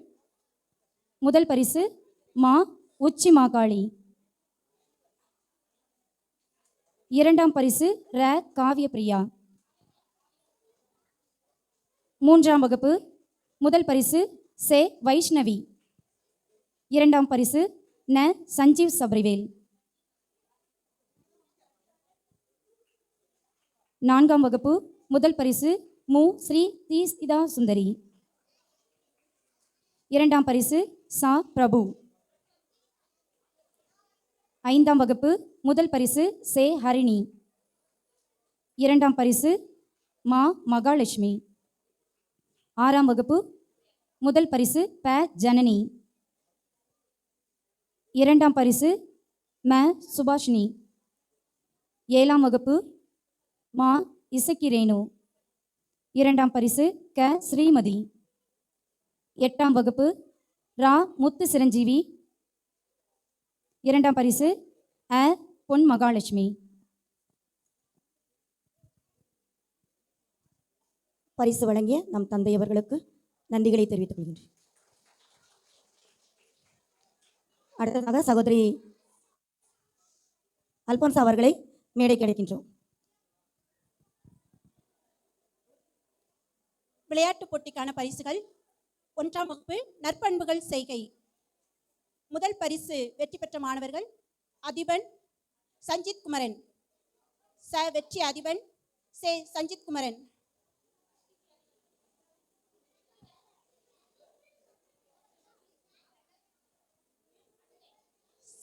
S3: முதல் பரிசு மா உச்சி மாகாளி. இரண்டாம் பரிசு காவிய பிரியா. மூன்றாம் வகுப்பு முதல் பரிசு சே வைஷ்ணவி. இரண்டாம் பரிசு சஞ்சீவ் சபரிவேல். நான்காம் வகுப்பு முதல் பரிசு மு ஸ்ரீ தீஸ்திதா சுந்தரி. இரண்டாம் பரிசு சா பிரபு. ஐந்தாம் வகுப்பு முதல் பரிசு சே ஹரிணி. இரண்டாம் பரிசு மா மகாலட்சுமி. ஆறாம் வகுப்பு முதல் பரிசு ஜனனி. இரண்டாம் பரிசு சுபாஷினி. ஏழாம் வகுப்பு மா இசக்கி ரேணு. இரண்டாம் பரிசு ஸ்ரீமதி. எட்டாம் வகுப்பு ரா முத்து சிரஞ்சீவி. இரண்டாம் பரிசு பொன் மகாலட்சுமி.
S1: பரிசு வழங்கிய நம் தந்தையவர்களுக்கு நன்றிகளை தெரிவித்துக் கொள்கின்றேன். அடுத்ததாக சகோதரி அல்போன்சா அவர்களை மேடைக்கு அழைக்கின்றோம்.
S7: விளையாட்டுப் போட்டிக்கான பரிசுகள். ஒன்றாம் வகுப்பு நற்பண்புகள் செய்கை. முதல் பரிசு வெற்றி பெற்ற மாணவர்கள் அதிபன் சஞ்சித் குமரன். வெற்றி அதிபன் சே சஞ்சித் குமரன்.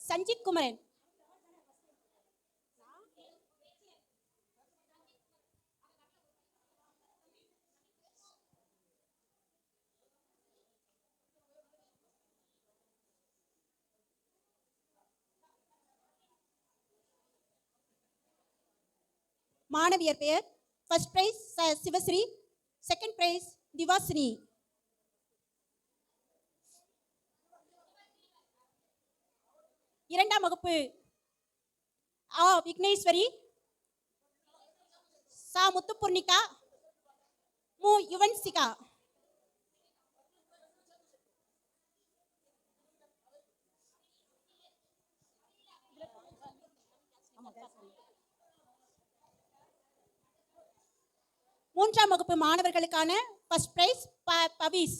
S7: சஞ்சித் குமரன். மாணவியர் பெயர். First prize Sivasri. Second prize Divasini. இரண்டாம் வகுப்பு விக்னேஸ்வரி. சா முத்துப்பூர்ணிகா. மு யுவன்சிகா. மூன்றாம் வகுப்பு மாணவர்களுக்கான ஃபர்ஸ்ட் பிரைஸ் பவீஸ்.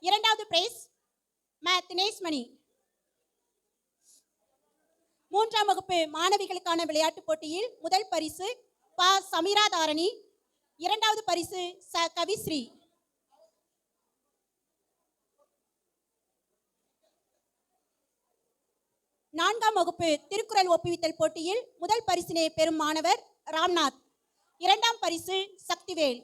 S7: இரண்டாவது பிரைஸ் தினேஷ்மணி. மூன்றாம் வகுப்பு மாணவிகளுக்கான விளையாட்டுப் போட்டியில் முதல் பரிசு சமீரா தாரணி. இரண்டாவது பரிசு கவிஸ்ரீ. நான்காம் வகுப்பு திருக்குறள் ஒப்புவித்தல் போட்டியில் முதல் பரிசினை பெறும் மாணவர் ராம்நாத். இரண்டாம் பரிசு சக்திவேல்.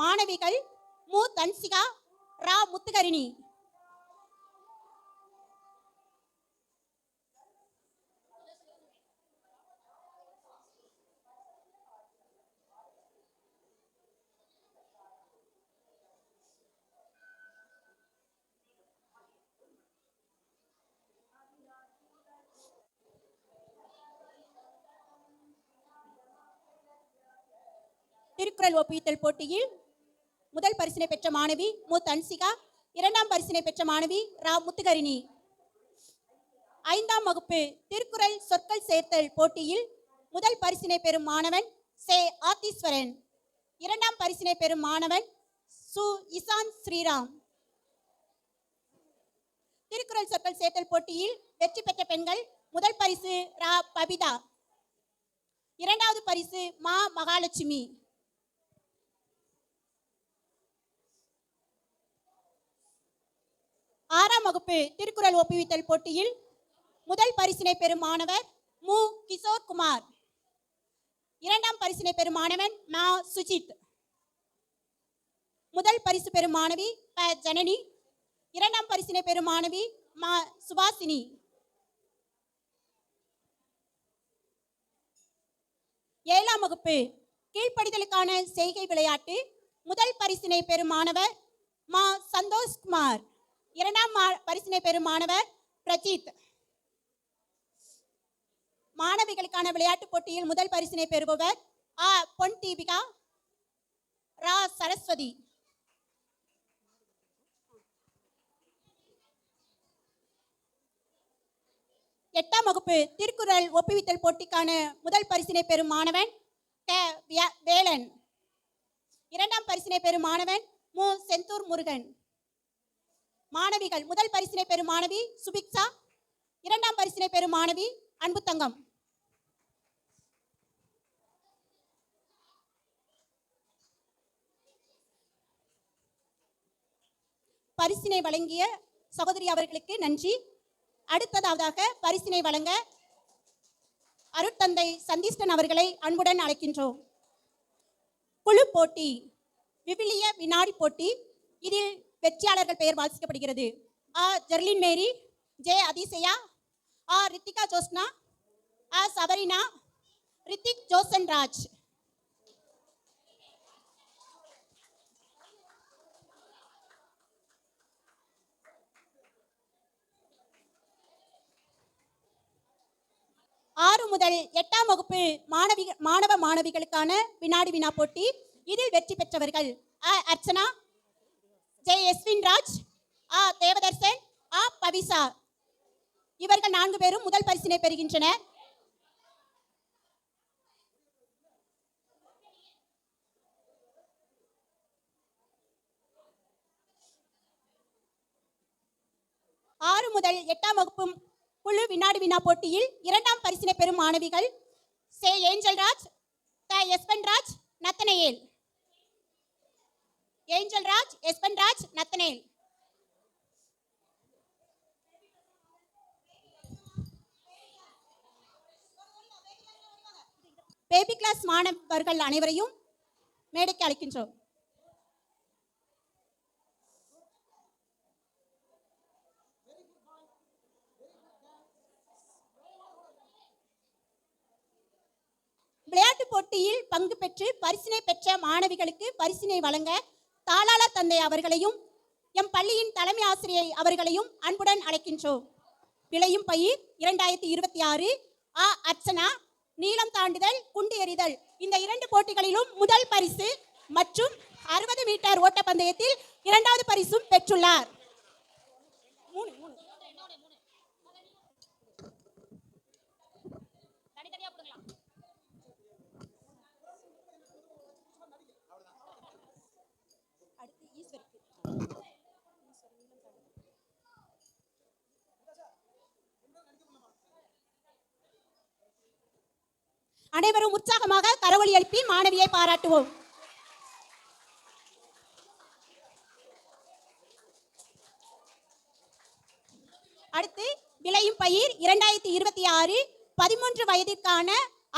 S7: மாணவிகள் மு தன்சிகா, ரா முத்துகரிணி. திருக்குறள் ஒப்புவித்தல் போட்டியில் முதல் பரிசினை பெற்ற மாணவி மு தன்சிகா. இரண்டாம் பரிசினை பெற்ற மாணவி ரா முத்துகரிணி. 5ஆம் வகுப்பு திருக்குறள் சொற்கள் சேர்த்தல் போட்டியில் முதல் பரிசினை பெறும் மாணவன் சே ஆத்தீஸ்வரன். இரண்டாம் பரிசினை பெறும் மாணவன் சு இசான் ஸ்ரீராம். திருக்குறள் சொற்கள் சேர்த்தல் போட்டியில் வெற்றி பெற்ற பெண்கள்: முதல் பரிசு ரா பபிதா, இரண்டாவது பரிசு மா மகாலட்சுமி. ஆறாம் வகுப்பு திருக்குறள் ஒப்புவித்தல் போட்டியில் முதல் பரிசினை பெறும் மாணவர் மு கிஷோர் குமார். இரண்டாம் பரிசினை பெறும் மாணவன் மா சுஜித். முதல் பரிசு பெறும் மாணவி ப ஜனனி. இரண்டாம் பரிசினை பெறும் மாணவி மா சுபாசினி. ஏழாம் வகுப்பு கீழ்ப்படிதலுக்கான செய்கை விளையாட்டு முதல் பரிசினை பெறும் மாணவர் மா சந்தோஷ்குமார். இரண்டாம் பரிசினை பெறும் மாணவர் பிரஜித். மாணவிகளுக்கான விளையாட்டுப் போட்டியில் முதல் பரிசினை பெறுபவர் ஆ பொன் தீபிகா, ரா சரஸ்வதி. எட்டாம் வகுப்பு திருக்குறள் ஒப்புவித்தல் போட்டிக்கான முதல் பரிசினை பெறும் மாணவன் க வேலன். இரண்டாம் பரிசினை பெறும் மாணவன் மு செந்தூர் முருகன். மாணவிகள்: முதல் பரிசினை பெறும் மாணவி சுபிக்ஷா. இரண்டாம் பரிசினை பெறும் மாணவி அன்புத்தங்கம். பரிசினை வழங்கிய சகோதரி அவர்களுக்கு நன்றி. அடுத்ததாக பரிசினை வழங்க அருட்தந்தை சந்தீஷ்டன் அவர்களை அன்புடன் அழைக்கின்றோம். குழு போட்டி விவிலிய வினாடி போட்டி. இதில் வெற்றியாளர்கள் பெயர் வாசிக்கப்படுகிறது. ஆ ஜெர்லின் மேரி, ஜே அதிசயா, ஆ ரித்திகா ஜோஸ்னா, ஆ சபரினா, ரித்திக் ஜோசன் ராஜ். ஆறு முதல் 8ஆம் வகுப்பு மாணவ மாணவிகளுக்கான வினாடி வினா போட்டி. இதில் வெற்றி பெற்றவர்கள் ஆ அர்ச்சனா, ஜே எஸ்வின் ராஜ், ஆ தேவதர்சன், ஆ பவிசா. இவர்கள் 4 பேரும் முதல் பரிசினை பெறுகின்றனர். ஆறு முதல் 8ஆம் வகுப்பு குழு வினாடி வினா போட்டியில் 2ஆம் பரிசினை பெறும் மாணவிகள் சே ஏஞ்சல் ராஜ், த எஸ்பன் ராஜ், நத்தனையேல். ஏஞ்சல் ராஜ், எஸ்பன் ராஜ், நத்தனையேல். பேபி கிளாஸ் மாணவர்கள் அனைவரையும் மேடைக்கு அழைக்கின்றோம். விளையாட்டு போட்டியில் பங்கு பெற்று பரிசினை பெற்ற மாணவிகளுக்கு பரிசினை வழங்க தாளாளர் தந்தை அவர்களையும் எம் பள்ளியின் தலைமை ஆசிரியை அவர்களையும் அன்புடன் அழைக்கின்றோம். விளையும் பயிர் 2026. ஆ அர்ச்சனா நீளம் தாண்டுதல், குண்டு எறிதல் இந்த 2 போட்டிகளிலும் முதல் பரிசு மற்றும் 60 மீட்டர் ஓட்டப்பந்தயத்தில் 2வது பரிசும் பெற்றுள்ளார். அனைவரும் உற்சாகமாக கரவொலி எழுப்பி மாணவியை பாராட்டுவோம். அடுத்து விளையும் பயிர் 2026 13 வயதிற்கான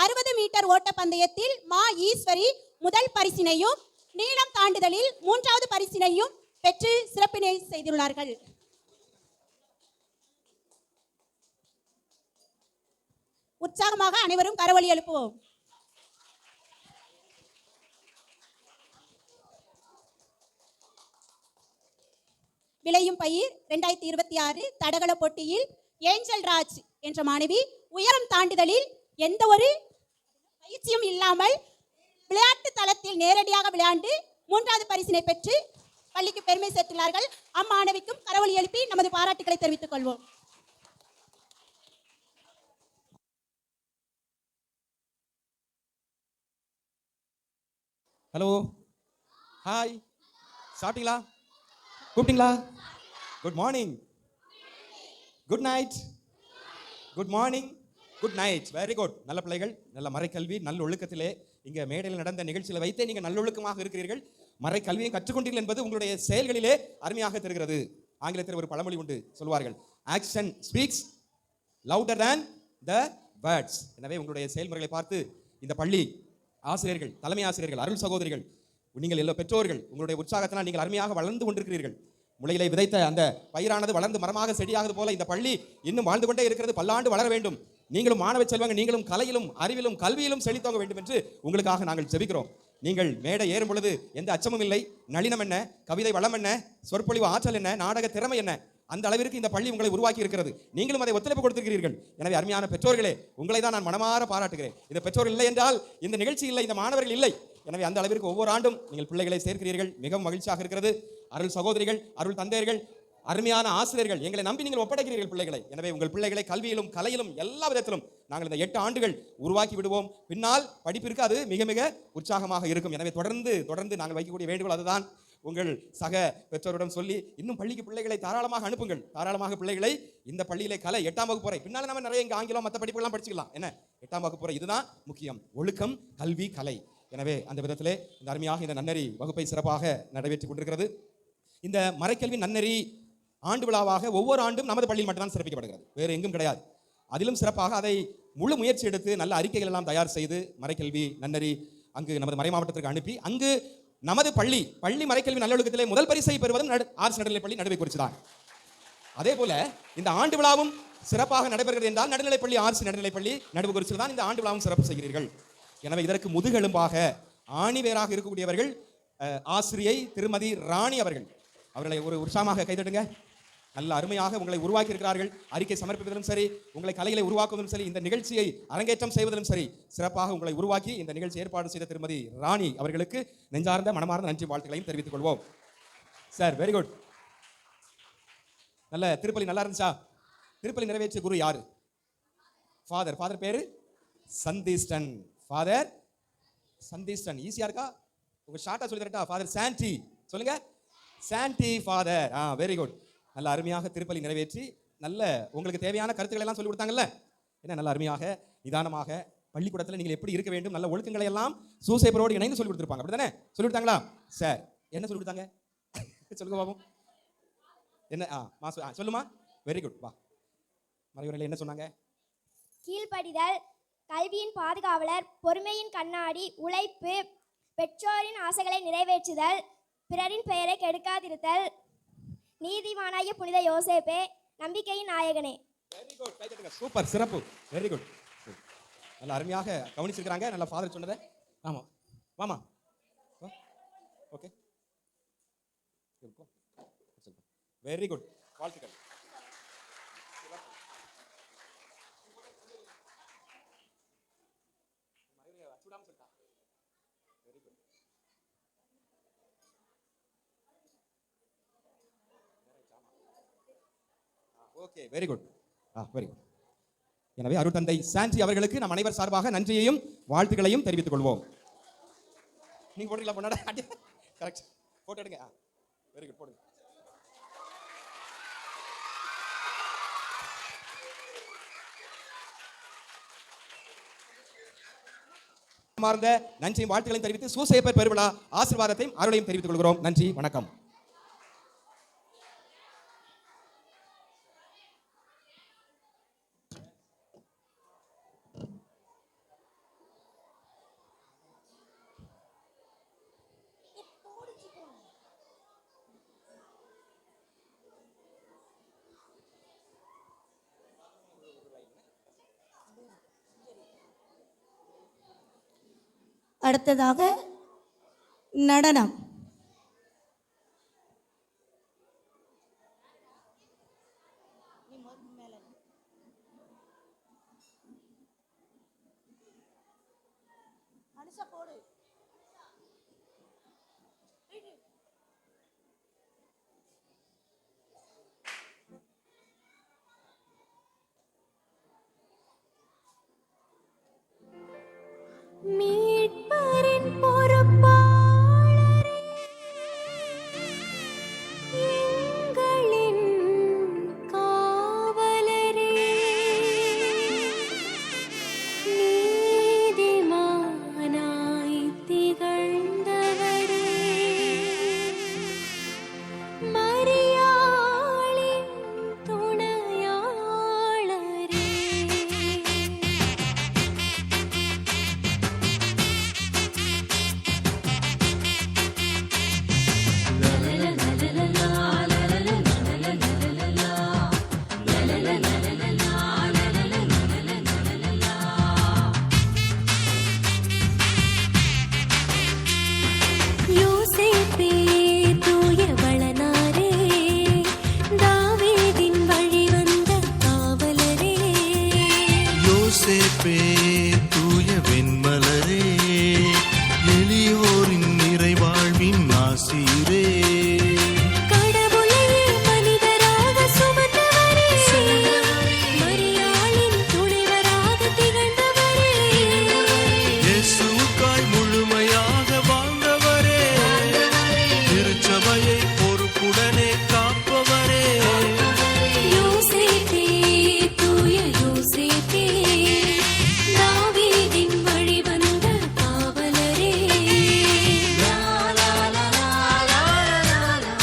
S7: 60 மீட்டர் ஓட்டப்பந்தயத்தில் மா ஈஸ்வரி முதல் பரிசினையும் நீளம் தாண்டுதலில் 3வது பரிசினையும் பெற்று சிறப்பினை செய்துள்ளார்கள். உற்சாகமாக அனைவரும் கரவொலி எழுப்புவோம். விளையும் பயிர் 2026 தடகள போட்டியில் ஏஞ்சல் ராஜ் என்ற மாணவி உயரம் தாண்டுதலில் எந்த ஒரு பயிற்சியும் இல்லாமல் விளையாட்டு தளத்தில் நேரடியாக விளையாண்டு மூன்றாவது பரிசினை பெற்று பள்ளிக்கு பெருமை சேர்த்துள்ளார்கள். அம்மாணவிக்கும் கரவொலி எழுப்பி நமது பாராட்டுகளை தெரிவித்துக் கொள்வோம்.
S8: ஹலோ, ஹாய், சாப்பிட்டீங்களா? கூப்பிட்டீங்களா? Good morning, good night, good morning, good night. Very good. நல்ல பிள்ளைகள், நல்ல மறைக்கல்வி, நல்ல ஒழுக்கத்திலே இங்கே மேடையில் நடந்த நிகழ்ச்சியில் வைத்தே நீங்கள் நல்லொழுக்கமாக இருக்கிறீர்கள். மறைக்கல்வியை கற்றுக்கொண்டீர்கள் என்பது உங்களுடைய செயல்களிலே அருமையாக தெரிகிறது. ஆங்கிலத்தில் ஒரு பழமொழி உண்டு, சொல்வார்கள், action speaks louder than the words. எனவே உங்களுடைய செயல்முறைகளை பார்த்து இந்த பள்ளி ஆசிரியர்கள், தலைமை ஆசிரியர்கள், அருள் சகோதரிகள், நீங்கள் எல்லா பெற்றோர்கள் உங்களுடைய உற்சாகத்தினால் நீங்கள் அருமையாக வளர்ந்து கொண்டிருக்கிறீர்கள். முளையிலே விதைத்த அந்த பயிரானது வளர்ந்து மரமாக செடியாவது போல இந்த பள்ளி இன்னும் வாழ்ந்து கொண்டே இருக்கிறது. பல்லாண்டு வளர வேண்டும். நீங்களும் மாணவ செல்வங்க, நீங்களும் கலையிலும் அறிவிலும் கல்வியிலும் செழித்தோங்க வேண்டும் என்று உங்களுக்காக நாங்கள் ஜெபிக்கிறோம். நீங்கள் மேடை ஏறும் பொழுது எந்த அச்சமும் இல்லை. நளினம் என்ன, கவிதை வளம் என்ன, சொற்பொழிவு ஆற்றல் என்ன, நாடக திறமை என்ன, அந்த அளவிற்கு இந்த பள்ளி உங்களை உருவாக்கி இருக்கிறது. நீங்களும் அதை ஒத்துழைப்பு கொடுத்திருக்கிறீர்கள். எனவே அருமையான பெற்றோர்களே, உங்களை தான் நான் மனமாற பாராட்டுகிறேன். இந்த பெற்றோர்கள் இல்லை என்றால் இந்த நிகழ்ச்சி இல்லை, இந்த மாணவர்கள் இல்லை. எனவே அந்த அளவிற்கு ஒவ்வொரு ஆண்டும் நீங்கள் பிள்ளைகளை சேர்க்கிறீர்கள். மிகவும் மகிழ்ச்சியாக இருக்கிறது. அருள் சகோதரிகள், அருள் தந்தையர்கள், அருமையான ஆசிரியர்கள், எங்களை நம்பி நீங்கள் ஒப்படைக்கிறீர்கள் பிள்ளைகளை. எனவே உங்கள் பிள்ளைகளை கல்வியிலும் கலையிலும் எல்லா விதத்திலும் நாங்கள் இந்த 8 ஆண்டுகள் உருவாக்கி விடுவோம். பின்னால் படிப்பிற்கு அது மிக மிக உற்சாகமாக இருக்கும். எனவே தொடர்ந்து நாங்கள் வைக்கக்கூடிய வேண்டுகோள் அதுதான். உங்கள் சக பெற்றோரிடம் சொல்லி இன்னும் பள்ளிக்கு பிள்ளைகளை தாராளமாக அனுப்புங்கள். தாராளமாக பிள்ளைகளை இந்த பள்ளியிலே கலை 8ஆம் வகுப்பு வரை, பின்னால் நம்ம நிறைய இங்கே ஆங்கிலம் மற்ற படிப்புகள்லாம் படிச்சுக்கலாம். என்ன 8ஆம் வகுப்பு வரை இதுதான் முக்கியம். ஒழுக்கம், கல்வி, கலை. எனவே அந்த விதத்திலே இந்த அருமையாக இந்த நன்னெறி வகுப்பை சிறப்பாக நடைபெற்றுக் கொண்டிருக்கிறது. இந்த மறைக்கல்வி நன்னெறி ஆண்டு விழாவாக ஒவ்வொரு ஆண்டும் நமது பள்ளியில் மட்டும்தான் சிறப்பிக்கப்படுகிறது, வேறு எங்கும் கிடையாது. அதிலும் சிறப்பாக அதை முழு முயற்சி எடுத்து நல்ல அறிக்கைகள் எல்லாம் தயார் செய்து மறைக்கல்வி நன்னெறி அங்கு நமது மறை மாவட்டத்திற்கு அனுப்பி அங்கு நமது பள்ளி மறைக்கல்வி நல்லொழுக்கத்திலே முதல் பரிசை பெறுவதும் ஆர்ட்ஸ் நடுநிலைப்பள்ளி நடுவை குறித்து தான். அதே போல இந்த ஆண்டு விழாவும் சிறப்பாக நடைபெறுகிறது என்றால் நடுநிலைப்பள்ளி ஆர்ட்ஸ் நடுநிலைப்பள்ளி நடுவு குறித்து தான் இந்த ஆண்டு விழாவும் சிறப்பு செய்கிறீர்கள். எனவே இதற்கு முதுகெலும்பாக ஆணிவேராக இருக்கக்கூடியவர்கள் ஆசிரியை திருமதி ராணி அவர்கள். அவர்களை ஒரு உற்சாகமாக கைதட்டுங்க. நல்ல அருமையாக உங்களை உருவாக்கி இருக்கிறார்கள். அறிக்கை சமர்ப்பிப்பதிலும் சரி, உங்களை கலைகளை உருவாக்குவதும் சரி, இந்த நிகழ்ச்சியை அரங்கேற்றம் செய்வதிலும் சரி, சிறப்பாக உங்களை உருவாக்கி இந்த நிகழ்ச்சி ஏற்பாடு செய்த திருமதி ராணி அவர்களுக்கு நெஞ்சார்ந்த மனமார்ந்த நன்றி வாழ்த்துக்களையும் தெரிவித்துக் கொள்வோம். Sir, very good. நல்ல திருப்பலி நல்லா இருந்துச்சா? திருப்பலி நிறைவேற்றிய குரு யாரு? ஃபாதர் பேரு சந்தீஸ்டன். ஃபாதர் சந்தீஸ்டன். ஈஸியா இருக்கா? உங்க ஷார்ட்டா சொல்லி தரட்டா? ஃபாதர் சாண்டி சொல்லுங்க. சாண்டி ஃபாதர். Very good. நல்ல அருமையாக திருப்பலி நிறைவேற்றி நல்ல உங்களுக்கு தேவையான கருத்துக்களை எல்லாம் சொல்லி கொடுத்தாங்கல்ல. என்ன நல்ல அருமையாக நிதானமாக பள்ளிக்கூடத்தில் நீங்கள் எப்படி இருக்க வேண்டும், நல்ல ஒழுக்கங்களை எல்லாம் சூசைப்பரோடு இணைந்து சொல்லி கொடுத்துருப்பாங்க. அப்படித்தானே சொல்லி கொடுத்தாங்களா? சார் என்ன சொல்லி கொடுத்தாங்க? சொல்லுங்க பாபு. என்ன சொல்லுமா? Very good. வா மறைவுரையில் என்ன சொன்னாங்க?
S2: கீழ்ப்படிதல், கல்வியின் பாதுகாவலர், பொறுமையின் கண்ணாடி, உழைப்பு, பெற்றோரின் ஆசைகளை நிறைவேற்றுதல், பிறரின் பெயரை கெடுக்காதிருத்தல், நீதிமானாகிய புனித யோசேப்பே, நம்பிக்கையின் நாயகனே.
S8: Very good. கைதட்டுங்க. சூப்பர், சிறப்பு. Very good. நல்ல அருமையாக கவனிச்சிருக்கிறாங்க. நல்ல ஃபாதர் சொன்னதை. ஆமா வாமா. Okay, very good. வாழ்த்துக்கள். Okay, very good. Very good. எனவே அருட்தந்தை சாண்டி அவர்களுக்கு நம் அனைவர் சார்பாக நன்றியையும் வாழ்த்துக்களையும் தெரிவித்துக் கொள்வோம். நீங்க போடுறீங்களா? பொண்ணாட கரெக்ட். போட்டோ எடுங்க. Very good. போடுங்க. மார்ந்த நன்றியும் வாழ்த்துக்களையும் தெரிவித்து சூசையப்பர் பெருவிழா ஆசீர்வாதத்தையும் அருளையும் தெரிவித்துக் கொள்கிறோம். நன்றி, வணக்கம்.
S1: அடுத்ததாக நடனம்.
S4: வாழ்வோரின் நிறைவாழ்வின் ஆசீரே.
S9: கடவுளையே மனிதராக சுமந்தவரே, மரியாளின் துணைவராக திகழ்ந்தவரே,
S4: இயேசுவுக்காய் முழுமையாக வாழ்ந்தவரே, திருச்சபையை பொறுப்புடனே காப்பவரே.
S9: யோசேப்பே, தூய யோசேப்பே, தாவீதின் வழி வந்த காவலரே. லா லா லா லா லா லா லா.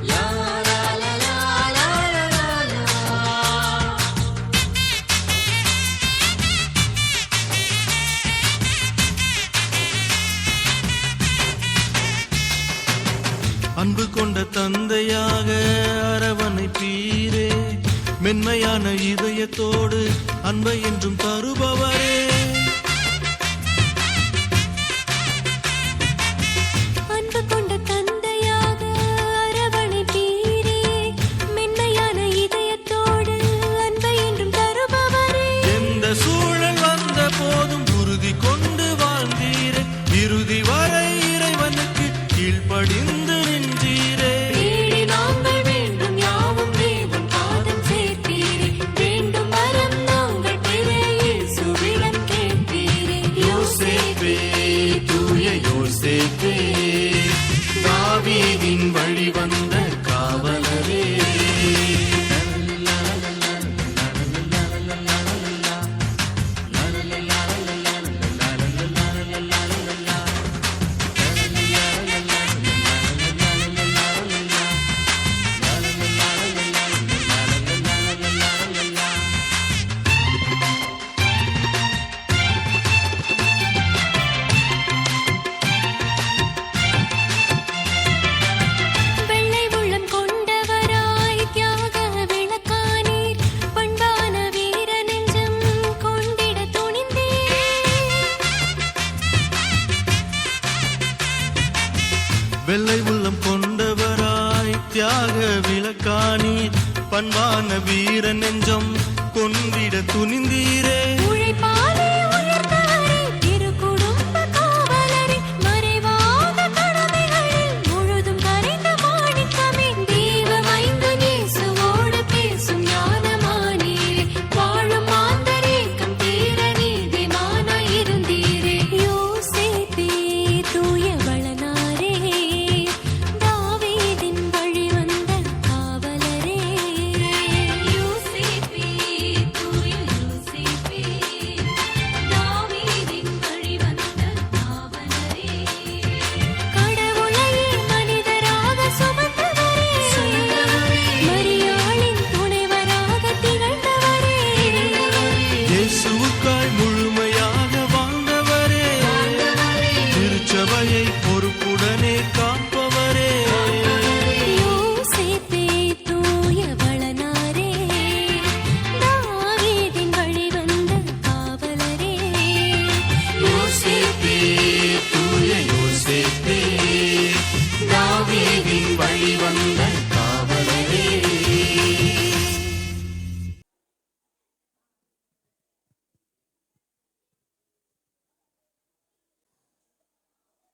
S9: லா லா லா லா லா லா லா.
S4: அன்பு கொண்ட தந்தையாக அரவணைப்பீரே, மென்மையான இதயத்தோடு அன்பை என்றும் தருபவரே.
S9: அன்பு கொண்ட தந்தையாக அரவணைப்பீரே, மென்மையான இதயத்தோடு அன்பை என்றும் தருபவரே.
S4: எந்த சூழல் வந்த போதும் உறுதி கொண்டு வாழ்ந்தீரே, இறுதி வரை இறைவனுக்கு கீழ்ப்படிந்து நின்றீரே.
S9: தேடி நாங்கள் வேண்டும் யாவும் தேவன் பாதம் சேர்ப்பீரே, வேண்டும் வரம் நாங்கள் பெற இயேசுவிடம் கேட்பீரே.
S4: யோசேப்பே, தூய யோசேப்பே, தாவீதின் வழி வந்த காவலரே.
S9: வெள்ளை உள்ளம் கொண்டவராய் தியாக விளக்கானீர், பண்பான வீர நெஞ்சம் கொண்டிட துணிந்தீரே.
S4: வெள்ளை உள்ளம் கொண்டவராய் தியாக விளக்கானீர், பண்பான வீர நெஞ்சம் கொண்டிட துணிந்தீரே.
S9: உழைப்பாலே உயர்ந்தவரே, திருக்குடும்ப காவலரே, மறைவாத கடமைகளில் முழுதும் கரைந்த மாணிக்கமே, தெய்வமைந்தன் இயேசுவோடு பேசும் ஞானமானீரே, வாழும் மாந்தரேக்கம் தீர நீதிமானாய் இருந்தீரே. யோசேப்பே, தூய வளனாரே, தாவீதின் வழி வந்த காவலரே. யோசேப்பே, தூய யோசேப்பே, தாவீதின் வழி வந்த காவலரே. கடவுளையே மனிதராக சுமந்தவரே, மரியாளின் துணைவராக திகழ்ந்தவரே,
S4: இயேசுவுக்காய் முழுமையாக வாழ்ந்தவரே, திருச்சபையை பொறுப்புடனே காப்பவரே.
S9: யோசேப்பே, தூய வளனாரே, தாவீதின் வழி வந்த காவலரே.
S4: யோசேப்பே, தூய யோசேப்பே, தாவீதின் வழி வந்த காவலரே.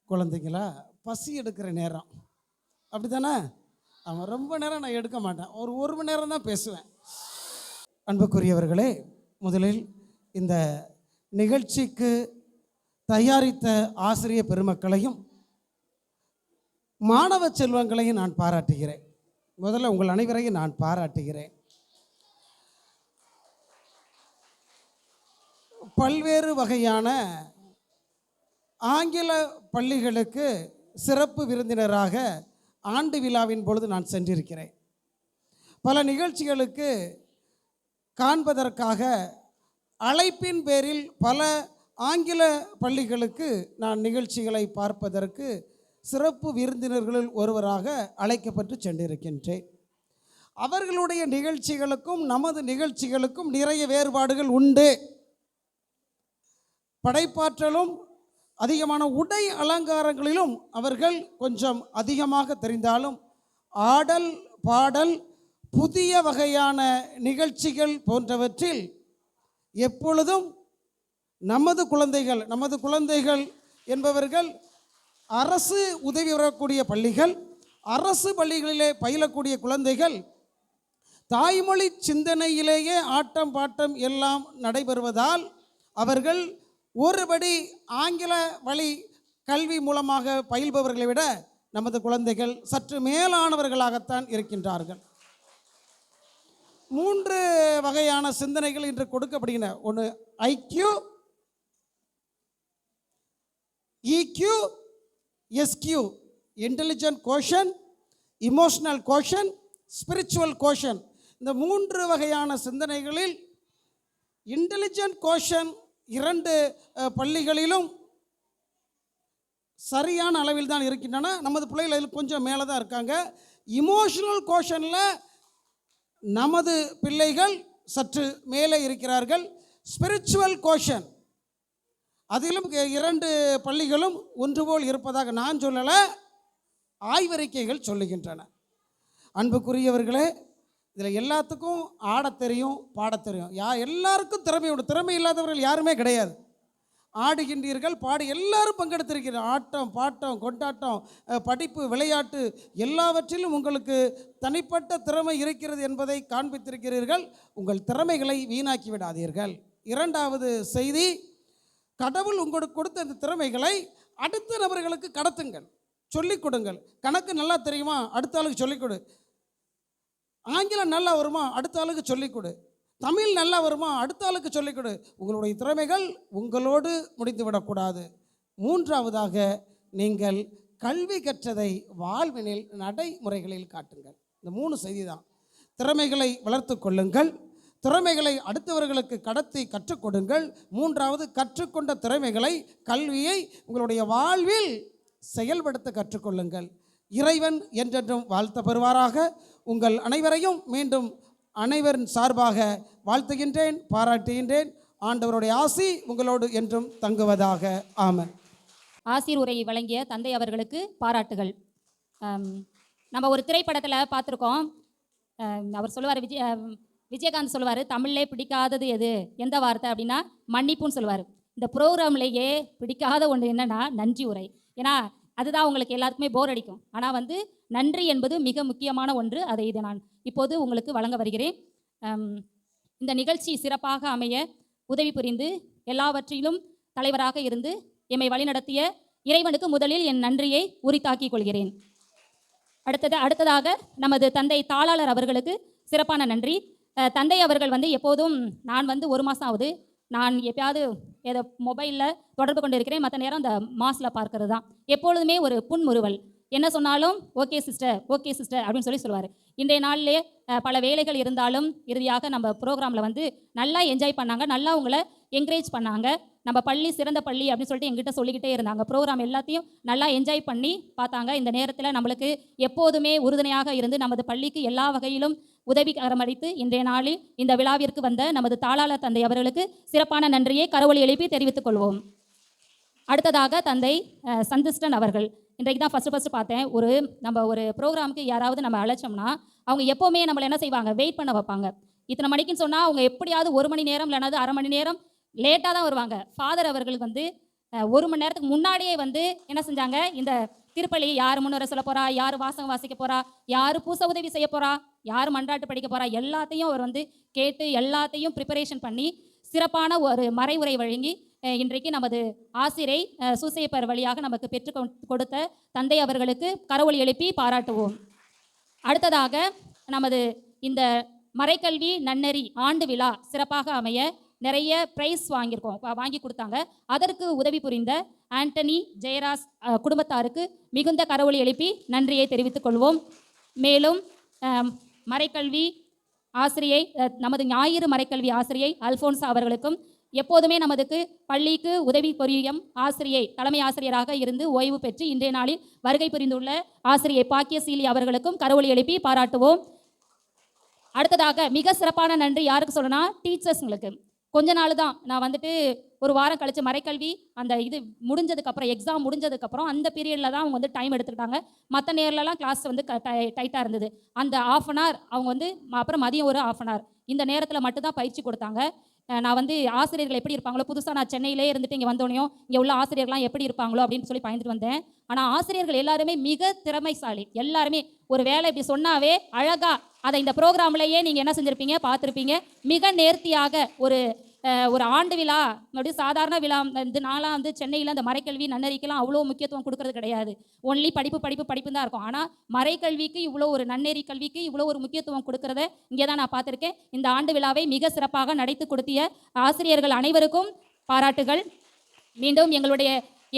S10: குழந்தைங்களா, பசி எடுக்கிற நேரம் அப்படி தானே? அவன் ரொம்ப நேரம் நான் எடுக்க மாட்டேன், ஒரு மணி நேரம் தான் பேசுவேன். அன்புக்குரியவர்களே, முதலில் இந்த நிகழ்ச்சிக்கு தயாரித்த ஆசிரிய பெருமக்களையும் மாணவ செல்வங்களையும் நான் பாராட்டுகிறேன். முதல்ல உங்கள் அனைவரையும் நான் பாராட்டுகிறேன். பல்வேறு வகையான ஆங்கில பள்ளிகளுக்கு சிறப்பு விருந்தினராக ஆண்டு விழாவின் பொழுது நான் சென்றிருக்கிறேன். பல நிகழ்ச்சிகளுக்கு காண்பதற்காக அழைப்பின் பேரில் பல ஆங்கில பள்ளிகளுக்கு நான் நிகழ்ச்சிகளை பார்ப்பதற்கு சிறப்பு விருந்தினர்களில் ஒருவராக அழைக்கப்பட்டு சென்றிருக்கின்றேன். அவர்களுடைய நிகழ்ச்சிகளுக்கும் நமது நிகழ்ச்சிகளுக்கும் நிறைய வேறுபாடுகள் உண்டு. படைப்பாற்றலும் அதிகமான உடை அலங்காரங்களிலும் அவர்கள் கொஞ்சம் அதிகமாக தெரிந்தாலும் ஆடல் பாடல் புதிய வகையான நிகழ்ச்சிகள் போன்றவற்றில் எப்பொழுதும் நமது குழந்தைகள் என்பவர்கள் அரசு உதவி பெறக்கூடிய பள்ளிகள், அரசு பள்ளிகளிலே பயிலக்கூடிய குழந்தைகள் தாய்மொழி சிந்தனையிலேயே ஆட்டம் பாட்டம் எல்லாம் நடைபெறுவதால் அவர்கள் ஒருபடி ஆங்கில வழி கல்வி மூலமாக பயில்பவர்களை விட நமது குழந்தைகள் சற்று மேலானவர்களாகத்தான் இருக்கின்றார்கள். 3 வகையான சிந்தனைகள் இன்று கொடுக்கப்படுகின்றன. ஒன்று ஐக்யூ, இக்யூ, எஸ்கியூ, இன்டெலிஜென்ட் கோஷன், இமோஷனல் கோஷன், ஸ்பிரிச்சுவல் கோஷன். இந்த 3 வகையான சிந்தனைகளில் இன்டெலிஜென்ட் கோஷன் 2 பள்ளிகளிலும் சரியான அளவில் தான் இருக்கின்றன. நமது பிள்ளைகள் அதில் கொஞ்சம் மேலே தான் இருக்காங்க. இமோஷனல் கோஷனில் நமது பிள்ளைகள் சற்று மேலே இருக்கிறார்கள். ஸ்பிரிச்சுவல் கோஷன் அதிலும் 2 பள்ளிகளும் ஒன்று போல் இருப்பதாக நான் சொல்லலை, ஆய்வறிக்கைகள் சொல்லுகின்றன. அன்புக்குரியவர்களே, இதில் எல்லாத்துக்கும் ஆடத் தெரியும், பாடத் தெரியும். எல்லாருக்கும் திறமை உண்டு. திறமை இல்லாதவர்கள் யாருமே கிடையாது. ஆடுகின்றீர்கள், பாடி எல்லாரும் பங்கெடுத்திருக்கிறீர்கள். ஆட்டம் பாட்டம் கொண்டாட்டம் படிப்பு விளையாட்டு எல்லாவற்றிலும் உங்களுக்கு தனிப்பட்ட திறமை இருக்கிறது என்பதை காண்பித்திருக்கிறீர்கள். உங்கள் திறமைகளை வீணாக்கி விடாதீர்கள். 2வது செய்தி, கடவுள் உங்களுக்கு கொடுத்த இந்த திறமைகளை அடுத்த நபர்களுக்கு கடத்துங்கள், சொல்லிக் கொடுங்கள். கணக்கு நல்லா தெரியுமா, அடுத்த ஆளுக்கு சொல்லிக் கொடு. ஆங்கிலம் நல்லா வருமா, அடுத்த ஆளுக்கு சொல்லிக் கொடு. தமிழ் நல்லா வருமா, அடுத்த ஆளுக்கு சொல்லிக் கொடு. உங்களுடைய திறமைகள் உங்களோடு முடிந்துவிடக்கூடாது. 3வதாக, நீங்கள் கல்வி கற்றதை வாழ்வினில் நடைமுறைகளில் காட்டுங்கள். இந்த 3 செய்தி தான். திறமைகளை வளர்த்து கொள்ளுங்கள், திறமைகளை அடுத்தவர்களுக்கு கடத்தி கற்றுக் கொடுங்கள். 3வது, கற்றுக்கொண்ட திறமைகளை கல்வியை உங்களுடைய வாழ்வில் செயல்படுத்த கற்றுக்கொள்ளுங்கள். இறைவன் என்றென்றும் வாழ்த்த பெறுவாராக. உங்கள் அனைவரையும் மீண்டும் அனைவரின் சார்பாக வாழ்த்துகின்றேன், பாராட்டுகின்றேன். ஆண்டவருடைய ஆசி உங்களோடு என்றும் தங்குவதாக. ஆமென்.
S3: ஆசீர் உரை வழங்கிய தந்தை அவர்களுக்கு பாராட்டுகள். நம்ம ஒரு திரைப்படத்தில் பார்த்துருக்கோம். அவர் சொல்லுவார், விஜயகாந்த் சொல்லுவார், தமிழ்லே பிடிக்காதது எந்த வார்த்தை அப்படின்னா மன்னிப்புன்னு சொல்லுவார். இந்த ப்ரோக்ராம்லேயே பிடிக்காத ஒன்று என்னென்னா நன்றி உரை. ஏன்னா அதுதான் உங்களுக்கு எல்லாருக்குமே போர் அடிக்கும். ஆனால் நன்றி என்பது மிக முக்கியமான ஒன்று. அதை நான் இப்போது உங்களுக்கு வழங்க வருகிறேன். இந்த நிகழ்ச்சி சிறப்பாக அமைய உதவி புரிந்து எல்லாவற்றிலும் தலைவராக இருந்து எம்மை வழிநடத்திய இறைவனுக்கு முதலில் என் நன்றியை உரித்தாக்கிக் கொள்கிறேன். அடுத்ததாக நமது தந்தை தாளாளர் அவர்களுக்கு சிறப்பான நன்றி. தந்தை அவர்கள் எப்போதும் நான் 1 மாதம் ஆகுது, நான் எப்பயாவது ஏதோ மொபைலில் தொடர்பு கொண்டு இருக்கிறேன். மற்ற நேரம் அந்த மாஸில் பார்க்கறது தான். எப்பொழுதுமே ஒரு புன்முறுவல், என்ன சொன்னாலும் ஓகே சிஸ்டர் அப்படின்னு சொல்லுவார். இன்றைய நாளிலே பல வேலைகள் இருந்தாலும் இறுதியாக நம்ம ப்ரோக்ராமில் நல்லா என்ஜாய் பண்ணாங்க, நல்லா உங்களை என்கரேஜ் பண்ணாங்க. நம்ம பள்ளி சிறந்த பள்ளி அப்படின்னு சொல்லிட்டு எங்கிட்ட சொல்லிக்கிட்டே இருந்தாங்க. ப்ரோக்ராம் எல்லாத்தையும் நல்லா என்ஜாய் பண்ணி பார்த்தாங்க. இந்த நேரத்தில் நம்மளுக்கு எப்போதுமே உறுதுணையாக இருந்து நமது பள்ளிக்கு எல்லா வகையிலும் உதவிகரமளித்து இன்றைய நாளில் இந்த விழாவிற்கு வந்த நமது தாளாளர் தந்தை அவர்களுக்கு சிறப்பான நன்றியை கரவொலி எழுப்பி தெரிவித்துக் கொள்வோம். அடுத்ததாக தந்தை சந்திஷ்டன் அவர்கள். இன்றைக்கு தான் ஃபஸ்ட்டு பார்த்தேன். நம்ம ஒரு ப்ரோக்ராமுக்கு யாராவது நம்ம அழைச்சோம்னா அவங்க எப்போவுமே நம்மளை என்ன செய்வாங்க, வெயிட் பண்ண வைப்பாங்க. இத்தனை மணிக்குன்னு சொன்னால் அவங்க எப்படியாவது 1 மணி நேரம் இல்லைனாவது அரை மணி நேரம் லேட்டாக தான் வருவாங்க. ஃபாதர் அவர்கள் 1 மணி நேரத்துக்கு முன்னாடியே என்ன செஞ்சாங்க, இந்த திருப்பலி யார் முன்னுரை சொல்ல போகிறா, யார் வாசகம் வாசிக்க போகிறா, யார் பூச உதவி செய்ய போகிறா, யார் மன்றாட்டு படிக்க போகிறா, எல்லாத்தையும் அவர் கேட்டு எல்லாத்தையும் ப்ரிப்பரேஷன் பண்ணி சிறப்பான ஒரு மறைவுரை வழங்கி இன்றைக்கு நமது ஆசிரை சூசையப்பர் வழியாக நமக்கு பெற்று கொடுத்த தந்தை அவர்களுக்கு கரவொலி எழுப்பி பாராட்டுவோம். அடுத்ததாக நமது இந்த மறைக்கல்வி நன்னெறி ஆண்டு விழா சிறப்பாக அமைய நிறைய ப்ரைஸ் வாங்கி கொடுத்தாங்க. அதற்கு உதவி புரிந்த ஆண்டனி ஜெயராஜ் குடும்பத்தாருக்கு மிகுந்த கரவொலி எழுப்பி நன்றியை தெரிவித்துக் கொள்வோம். மேலும் மறைக்கல்வி ஆசிரியை, நமது ஞாயிறு மறைக்கல்வி ஆசிரியை அல்ஃபோன்சா அவர்களுக்கும் எப்போதுமே நமதுக்கு பள்ளிக்கு உதவி புரியும் ஆசிரியை, தலைமை ஆசிரியராக இருந்து ஓய்வு பெற்று இன்றைய நாளில் வருகை புரிந்துள்ள ஆசிரியை பாக்கியசீலி அவர்களுக்கும் கரவொலி எழுப்பி பாராட்டுவோம். அடுத்ததாக மிக சிறப்பான நன்றி யாருக்கு சொல்லணும்னா டீச்சர்ஸுங்களுக்கு. கொஞ்ச நாள் தான் நான் 1 வாரம் கழித்து மறைக்கல்வி அந்த இது முடிஞ்சதுக்கப்புறம், எக்ஸாம் முடிஞ்சதுக்கப்புறம் அந்த பீரியடில் தான் அவங்க டைம் எடுத்துக்கிட்டாங்க. மற்ற நேரிலலாம் கிளாஸ் டைட்டாக இருந்தது. அந்த ½ அன் ஹவர் அவங்க அப்புறம் மதியம் ஒரு ½ அன் ஹவர் இந்த நேரத்தில் மட்டும்தான் பயிற்சி கொடுத்தாங்க. நான் வந்து ஆசிரியர்கள் எப்படி இருப்பாங்களோ, புதுசாக நான் சென்னையிலே இருந்துட்டு இங்கே வந்தோடனையும் இங்கே உள்ள ஆசிரியர்கள்லாம் எப்படி இருப்பாங்களோ அப்படின்னு சொல்லி பயந்துட்டு வந்தேன். ஆனால் ஆசிரியர்கள் எல்லாருமே மிக திறமைசாலி. எல்லாருமே ஒரு வேலை இப்படி சொன்னாவே அழகாக அதை இந்த ப்ரோக்ராம்லேயே நீங்கள் என்ன செஞ்சுருப்பீங்க, பார்த்துருப்பீங்க. மிக நேர்த்தியாக ஒரு ஆண்டு விழா அப்படியே சாதாரண விழா. இந்த நாளாக வந்து சென்னையில் அந்த மறைக்கல்வி நன்னெறிக்கெல்லாம் அவ்வளோ முக்கியத்துவம் கொடுக்கறது கிடையாது. ஒன்லி படிப்பு தான் இருக்கும். ஆனால் மறைக்கல்விக்கு இவ்வளோ ஒரு நன்னெறி கல்விக்கு இவ்வளோ ஒரு முக்கியத்துவம் கொடுக்கறத இங்கே தான் நான் பார்த்துருக்கேன். இந்த ஆண்டு விழாவை மிக சிறப்பாக நடத்தி கொடுத்திய ஆசிரியர்கள் அனைவருக்கும் பாராட்டுகள். மீண்டும் எங்களுடைய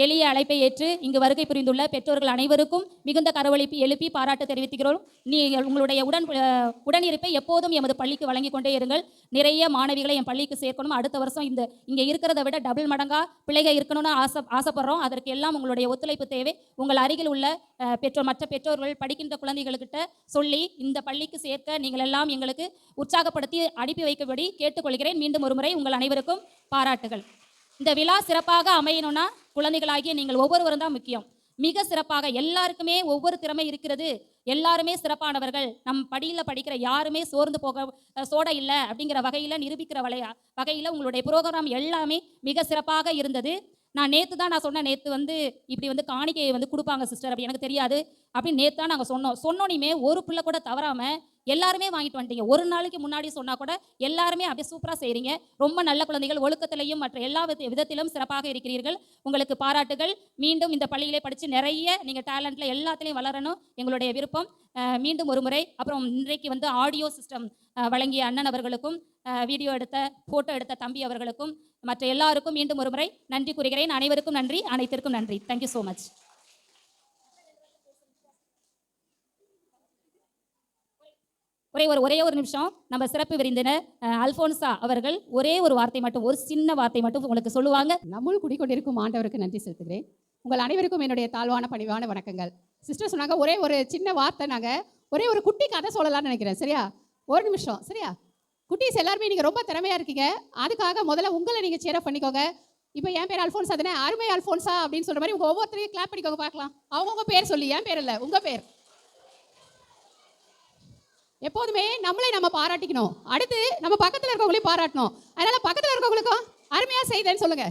S3: எளிய அழைப்பை ஏற்று இங்கு வருகை புரிந்துள்ள பெற்றோர்கள் அனைவருக்கும் மிகுந்த கரவொலிப்பு எழுப்பி பாராட்டு தெரிவித்துகிறோம். நீங்கள் உங்களுடைய உடனிருப்பை எப்போதும் எமது பள்ளிக்கு வழங்கி கொண்டே இருங்கள். நிறைய மாணவிகளை என் பள்ளிக்கு சேர்க்கணும். அடுத்த வருஷம் இங்கே இருக்கிறத விட டபுள் மடங்காக பிள்ளைகள் இருக்கணும்னு ஆசைப்படுறோம். அதற்கு எல்லாம் உங்களுடைய ஒத்துழைப்பு தேவை. உங்கள் அருகில் உள்ள மற்ற பெற்றோர்கள் படிக்கின்ற குழந்தைகள்கிட்ட சொல்லி இந்த பள்ளிக்கு சேர்க்க நீங்கள் எல்லாம் எங்களுக்கு உற்சாகப்படுத்தி அனுப்பி வைக்கபடி கேட்டுக்கொள்கிறேன். மீண்டும் ஒரு முறை உங்கள் அனைவருக்கும் பாராட்டுகள். இந்த விழா சிறப்பாக அமையணும்னா குழந்தைகளாகிய நீங்கள் ஒவ்வொருவரும் தான் முக்கியம். மிக சிறப்பாக எல்லாருக்குமே ஒவ்வொரு திறமை இருக்கிறது. எல்லாருமே சிறப்பானவர்கள். நம் படியில் படிக்கிற யாருமே சோர்ந்து சோட இல்லை அப்படிங்கிற வகையில் நிரூபிக்கிற வகையில் உங்களுடைய ப்ரோக்ராம் எல்லாமே மிக சிறப்பாக இருந்தது. நான் சொன்னேன், நேற்று வந்து இப்படி வந்து காணிக்கையை வந்து கொடுப்பாங்க சிஸ்டர், அப்படி எனக்கு தெரியாது அப்படின்னு நேற்று தான் நாங்கள் சொன்னோன்னே ஒரு பிள்ளை கூட தவறாமல் எல்லாருமே வாங்கிட்டு வந்துட்டீங்க. ஒரு நாளைக்கு முன்னாடி சொன்னால் கூட எல்லாருமே அப்படியே சூப்பராக செய்கிறீங்க. ரொம்ப நல்ல குழந்தைகள், ஒழுக்கத்திலையும் மற்ற எல்லா விதத்திலும் சிறப்பாக இருக்கிறீர்கள். உங்களுக்கு பாராட்டுகள். மீண்டும் இந்த பள்ளியிலே படித்து நிறைய நீங்கள் டேலண்ட்டில் எல்லாத்துலேயும் வளரணும் எங்களுடைய விருப்பம். மீண்டும் ஒரு முறை. அப்புறம் இன்றைக்கு வந்து ஆடியோ சிஸ்டம் வழங்கிய அண்ணன் அவர்களுக்கும், வீடியோ எடுத்த ஃபோட்டோ எடுத்த தம்பி அவர்களுக்கும், மற்ற எல்லாருக்கும் மீண்டும் ஒரு முறை நன்றி கூறுகிறேன். அனைவருக்கும் நன்றி, அனைத்திற்கும் நன்றி. Thank you so much. ஒரே ஒரு நிமிஷம். நம்ம சிறப்பு விருந்தினர் அல்போன்சா அவர்கள் ஒரே ஒரு வார்த்தை மட்டும், ஒரு சின்ன வார்த்தை மட்டும் உங்களுக்கு சொல்லுவாங்க.
S11: நம்முள் குடிக்கொண்டிருக்கும் ஆண்டவருக்கு நன்றி செலுத்துகிறேன். உங்கள் அனைவருக்கும் என்னுடைய தாழ்வான பணிவான வணக்கங்கள். சிஸ்டர் சொன்னாங்க ஒரே ஒரு சின்ன வார்த்தை. நாங்கள் ஒரே ஒரு குட்டி கதை சொல்லலாம்னு நினைக்கிறேன். சரியா? ஒரு நிமிஷம். சரியா? குட்டீஸ் எல்லாருமே நீங்கள் ரொம்ப திறமையாக இருக்கீங்க. அதுக்காக முதல்ல உங்களை நீங்கள் சேரப் பண்ணிக்கோங்க. இப்போ என் பேர் அல்ஃபோன்ஸா தானே, அருமை அல்ஃபோன்ஸா அப்படின்னு சொல்கிற மாதிரி உங்கள் ஒவ்வொருத்தரையும் கிளாப் பண்ணிக்கோங்க பார்க்கலாம். அவங்கவுங்க பேர் சொல்லி, என் பேர் இல்லை உங்கள் பேர். எப்போதுமே நம்மளே நம்ம பாராட்டிக்கணும். அடுத்து நம்ம பக்கத்தில் இருக்கவங்களையும் பாராட்டணும். அதனால பக்கத்தில் இருக்கவங்களுக்கும் அருமையாக செய்தேன்னு சொல்லுங்க.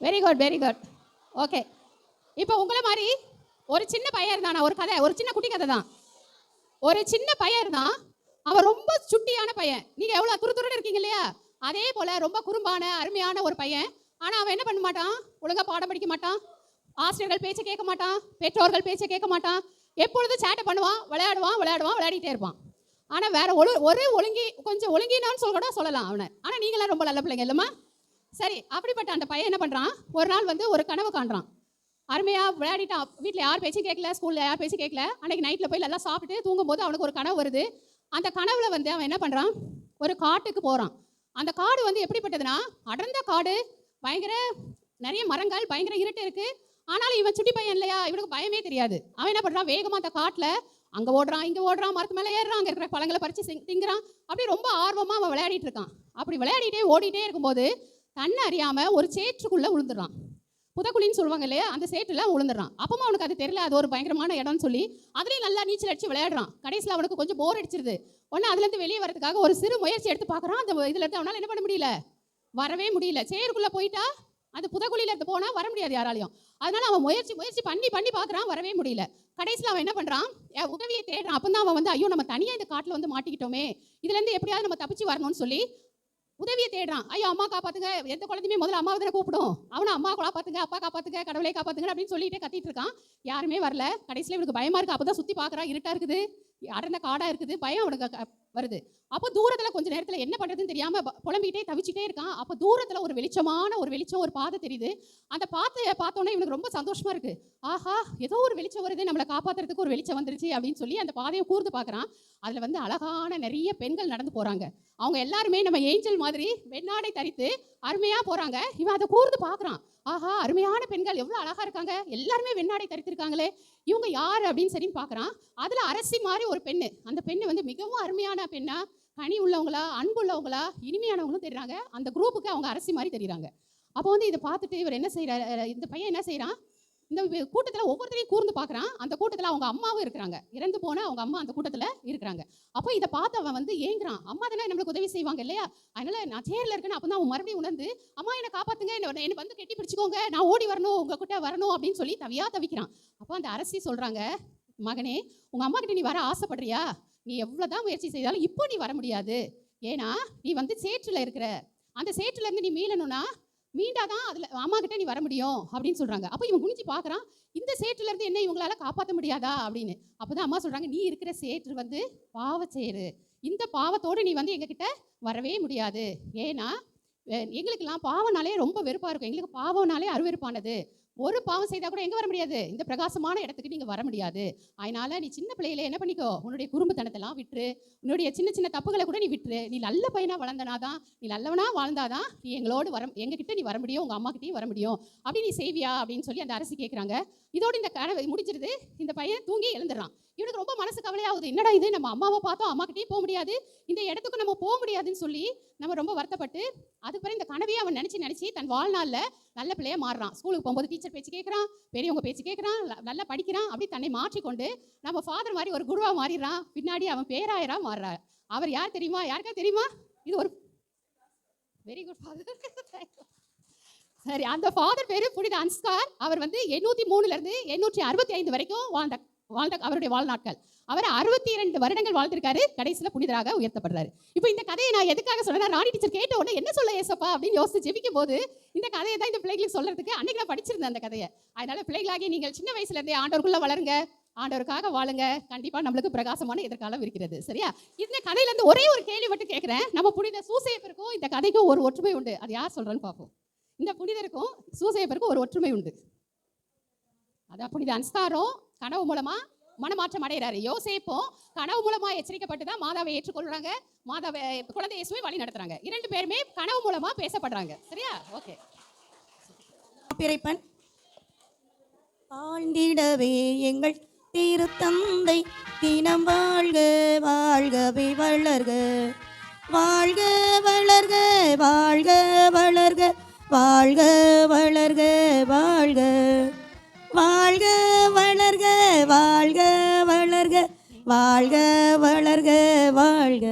S11: Very good, very good. Okay. இப்போ உங்களை மாதிரி ஒரு சின்ன பையன் இருந்தானா, ஒரு கதை, ஒரு சின்ன குட்டி கதை தான். ஒரு சின்ன பையன் இருந்தான். அவன் ரொம்ப சுட்டியான பையன். நீங்கள் எவ்வளோ துருதுருன்னு இருக்கீங்க இல்லையா, அதே போல் ரொம்ப குறும்பான அருமையான ஒரு பையன். ஆனால் அவன் என்ன பண்ண மாட்டான், ஒழுங்காக பாடம் படிக்க மாட்டான், ஆசிரியர்கள் பேச்சை கேட்க மாட்டான், பெற்றோர்கள் பேச்சை கேட்க மாட்டான். எப்பொழுதும் சேட்டை பண்ணுவான், விளையாடிட்டே இருப்பான். ஆனால் வேற கொஞ்சம் ஒழுங்கினான்னு சொல்லலாம் அவனை. ஆனால் நீங்களாம் ரொம்ப நல்ல பிள்ளைங்க இல்லைம்மா? சரி, அப்படிப்பட்ட அந்த பையன் என்ன பண்ணுறான், ஒரு நாள் வந்து ஒரு கனவு காண்றான். அருமையாக விளையாடிட்டான், வீட்டில் யார் பேச்சும் கேட்கல, ஸ்கூலில் யார் பேச்சும் கேட்கல. அன்றைக்கி நைட்டில் போய் நல்லா சாப்பிட்டு தூங்கும்போது அவனுக்கு ஒரு கனவு வருது. அந்த கனவுல வந்து அவன் என்ன பண்ணுறான், ஒரு காட்டுக்கு போகிறான். அந்த காடு வந்து எப்படிப்பட்டதுன்னா அடர்ந்த காடு, பயங்கர நிறைய மரங்கள், பயங்கர இருட்டு இருக்குது. ஆனாலும் இவன் சுட்டி பையன் இல்லையா, இவனுக்கு பயமே தெரியாது. அவன் என்ன பண்ணுறான், வேகமாக அந்த காட்டில் அங்கே ஓடுறான், இங்கே ஓடுறான், மரத்து மேலே ஏறுறான், அங்கே இருக்கிற பழங்களை பறித்து திங்கிறான். அப்படி ரொம்ப ஆர்வமாக அவன் விளையாடிட்டு இருக்கான். அப்படி விளையாடிட்டே ஓடிட்டே இருக்கும்போது தன்னை அறியாமல் ஒரு சேற்றுக்குள்ளே விழுந்துடுறான். புதக்குழின்னு சொல்லுவாங்க இல்லையா, அந்த சேற்றுல விழுந்துடுறான். அப்பமா அவனுக்கு அது தெரியல, அது ஒரு பயங்கரமான இடம்னு சொல்லி அதுலேயும் நல்லா நீச்சல் அடிச்சு விளையாடுறான். கடைசியில் அவனுக்கு கொஞ்சம் போர் அடிச்சிருது. ஒன்று அதுலேருந்து வெளியே வரதுக்காக ஒரு சிறு முயற்சி எடுத்து பார்க்குறான். அந்த இதுலேருந்து அவனால் என்ன பண்ண முடியல, வரவே முடியல. சேருக்குள்ளே போயிட்டா அந்த புதக்குழியில் இருந்து போனால் வர முடியாது யாராலையும். அதனால அவன் முயற்சி பண்ணி பார்க்குறான், வரவே முடியல. கடைசியில் அவன் என்ன பண்ணுறான், உதவியை தேடுறான். அப்போ தான் அவன் வந்து ஐயோ நம்ம தனியாக இந்த காட்டில் வந்து மாட்டிக்கிட்டோமே, இதுலேருந்து எப்படியாவது நம்ம தப்பிச்சு வரணும்னு சொல்லி உதவியை தேடுறான். ஐயோ அம்மா காப்பாத்துங்க, எந்த குழந்தையுமே முதல்ல அம்மாவை தானே கூப்பிடும். அவனை அம்மா காப்பாத்துங்க, அப்பா காப்பாத்துங்க, கடவுளை காப்பாத்துங்க அப்படின்னு சொல்லிட்டு கத்திட்டு இருக்கான். யாருமே வரல. கடைசியில் இவனுக்கு பயமா இருக்கு. அப்பதான் சுத்தி பார்க்கறான், இருட்டா இருக்குது, அடர்ந்த காடா இருக்குது, பயம் அவனுக்கு வருது. அப்போ தூரத்துல கொஞ்ச நேரத்துல என்ன பண்றதுன்னு தெரியாம புலம்பிக்கிட்டே தவிச்சுட்டே இருக்கான். அப்போ தூரத்துல ஒரு வெளிச்சம், ஒரு பாதை தெரியுது. அந்த பாதையை பார்த்தோன்னே இவனுக்கு ரொம்ப சந்தோஷமா இருக்கு. ஆஹா, ஏதோ ஒரு வெளிச்சம் வருது, நம்மளை காப்பாத்துறதுக்கு ஒரு வெளிச்சம் வந்துருச்சு அப்படின்னு சொல்லி அந்த பாதையை கூர்ந்து பார்க்கறான். அதுல வந்து அழகான நிறைய பெண்கள் நடந்து போறாங்க. அவங்க எல்லாருமே நம்ம ஏஞ்சல் மாதிரி வெண்ணாடை தரித்து அருமையா போறாங்க. இவன் அதை கூர்ந்து பார்க்கறான். ஆஹா, அருமையான பெண்கள் எவ்வளவு அழகா இருக்காங்க, எல்லாருமே வெண்ணாடை தரித்திருக்காங்களே, இவங்க யாரு அப்படின்னு சரி பார்க்கறான். அதுல அரசி மாதிரி ஒரு பெண்ணு. அந்த பெண்ணு வந்து மிகவும் அருமையான பெண்ணா, கனி உள்ளவங்களா, அன்பு உள்ளவங்களா, இனிமையானவங்களும் தெரியுறாங்க. அந்த குரூப்புக்கு அவங்க அரசி மாதிரி தெரியுறாங்க. அப்போ வந்து இதை பார்த்துட்டு இவர் என்ன செய்யறாரு, இந்த பையன் என்ன செய்யறான், இந்த கூட்டத்தில் ஒவ்வொருத்தரையும் கூர்ந்து பார்க்குறான். அந்த கூட்டத்தில் அவங்க அம்மாவும் இருக்கிறாங்க. இறந்து போன அவங்க அம்மா அந்த கூட்டத்தில் இருக்கிறாங்க. அப்போ இதை பார்த்து அவன் வந்து ஏங்குறான். அம்மா தானே நம்மளுக்கு உதவி செய்வாங்க இல்லையா? அதனால நான் சேர்ல இருக்கேன்னு அப்போ தான் அவன் மறுபடியும் உணர்ந்து, அம்மா என்னை காப்பாத்துங்க, என்னை வந்து கெட்டி பிடிச்சிக்கோங்க, நான் ஓடி வரணும், உங்ககிட்ட வரணும் அப்படின்னு சொல்லி தவிக்கிறான். அப்போ அந்த அரசி சொல்றாங்க, மகனே, உங்க அம்மா கிட்ட நீ வர ஆசைப்படுறியா? நீ எவ்வளவுதான் முயற்சி செய்தாலும் இப்போ நீ வர முடியாது. ஏன்னா நீ வந்து சேற்றுல இருக்கிற, அந்த சேற்றுல இருந்து நீ மீளணும்னா மீண்டாதான் அதுல அம்மா கிட்ட நீ வர முடியும் அப்படின்னு சொல்றாங்க. அப்போ இவன் குனிஞ்சு பார்க்கறான், இந்த சேற்றுல இருந்து என்ன இவங்களால காப்பாற்ற முடியாதா அப்படின்னு. அப்போதான் அம்மா சொல்றாங்க, நீ இருக்கிற சேற்று வந்து பாவச்சேறு, இந்த பாவத்தோடு நீ வந்து எங்ககிட்ட வரவே முடியாது. ஏன்னா எங்களுக்கெல்லாம் பாவம்னாலே ரொம்ப வெறுப்பா இருக்கும். எங்களுக்கு பாவம்னாலே அருவெறுப்பானது. ஒரு பாவம் செய்தால் கூட எங்கே வர முடியாது? இந்த பிரகாசமான இடத்துக்கு நீங்கள் வர முடியாது. அதனால நீ சின்ன பிள்ளையில என்ன பண்ணிக்கோ, உன்னுடைய குறும்புத்தனத்தெல்லாம் விட்டுரு, உன்னுடைய சின்ன சின்ன தப்புகளை கூட நீ விட்டுரு. நீ நல்ல பையனாக வளர்ந்தனாதான், நீ நல்லவனா வாழ்ந்தாதான் நீ எங்களோடு எங்ககிட்ட நீ வர முடியும், உங்கள் அம்மா கிட்டேயும் வர முடியும். அப்படி நீ செய்வியா அப்படின்னு சொல்லி அந்த அரசி கேட்குறாங்க. இதோடு இந்த கனவு முடிஞ்சிருது. இந்த பையன் தூங்கி எழுந்துடுறான். இவனுக்கு ரொம்ப மனசு கவலையாகுது. என்னடா இது, நம்ம அம்மாவை பார்த்தோம், அம்மா கிட்டேயும் போக முடியாது, இந்த இடத்துக்கு நம்ம போக முடியாதுன்னு சொல்லி நம்ம ரொம்ப வருத்தப்பட்டு அதுக்கு பிறகு இந்த கனவையை அவன் நினச்சி தன் வாழ்நாளில் நல்ல பிள்ளையா மாறுறான். ஸ்கூலுக்கு போகும்போது டீச்சர் பேச்சு கேட்குறான், பெரியவங்க பேச்சு கேட்குறான், நல்லா படிக்கிறான். அப்படி தன்னை மாற்றிக்கொண்டு நம்ம ஃபாதர் மாதிரி ஒரு குருவா மாறிடுறான். பின்னாடி அவன் பேராயரா மாறுறார். அவர் யார் தெரியுமா? யாருக்கா தெரியுமா? இது ஒரு வெரி குட் ஃபாதர். சரி, அந்த ஃபாதர் பேரு புனித அன்ஸ்கார். அவர் வந்து 803 865 வரைக்கும் வாழ்ந்த அவருடைய வாழ்நாட்கள். அவர் 62 வருடங்கள் வாழ்ந்திருக்காரு. கடைசியில் புனிதராக உயர்த்தப்படுறாரு. இப்போ இந்த கதையை நான் எதுக்காக சொல்றேன்னா, ராணி டீச்சர் கேட்ட உடனே என்ன சொல்ல ஏசப்பா அப்படின்னு யோசிச்சு ஜெபிக்கும் போது இந்த கதையை தான் இந்த பிள்ளைகளுக்கு சொல்றதுக்கு அன்னைக்கு நான் படிச்சிருந்தேன் அந்த கதையை. அதனால பிள்ளைகளாகி நீங்கள் சின்ன வயசுல இருந்தே ஆண்டவருக்குள்ள வளருங்க, ஆண்டவருக்காக வாழுங்க. கண்டிப்பா நம்மளுக்கு பிரகாசமான எதிர்காலம் இருக்கிறது. சரியா? இந்த கதையில இருந்து ஒரே ஒரு கேள்வி மட்டும் கேட்கிறேன். நம்ம புனித சூசையப்பருக்கும் இந்த கதைக்கும் ஒரு ஒற்றுமை உண்டு. அது யார் சொல்றேன்னு பார்ப்போம். இந்த புனிதருக்கும் சூசையப்பருக்கும் ஒரு ஒற்றுமை உண்டு. அதான் புனித அன்ஸ்காரும் கனவு மூலமா மனமாற்றம் அடைகிறாரு. யோசேப்பும் கனவு மூலமா எச்சரிக்கப்பட்டு தான் மாதாவை ஏற்றுக்கொள்றாங்க, மாதாவை குழந்தை இயேசுவை வழி நடத்துறாங்க. 2 பேருமே கனவு மூலமா பேசப்படுறாங்க. சரியா? ஓகே.
S1: பிறைப்பன் வாழ்ந்திடவே எங்கள் திருத்தந்தை தினம் வாழ்க வாழ்கவே வளர்க, வாழ்க வளர்க, வாழ்க வளர்க, வாழ்க வளர்க, வாழ்க வாழ்க வளர்க, வாழ்க வளர்க, வாழ்க வளர்க, வாழ்க.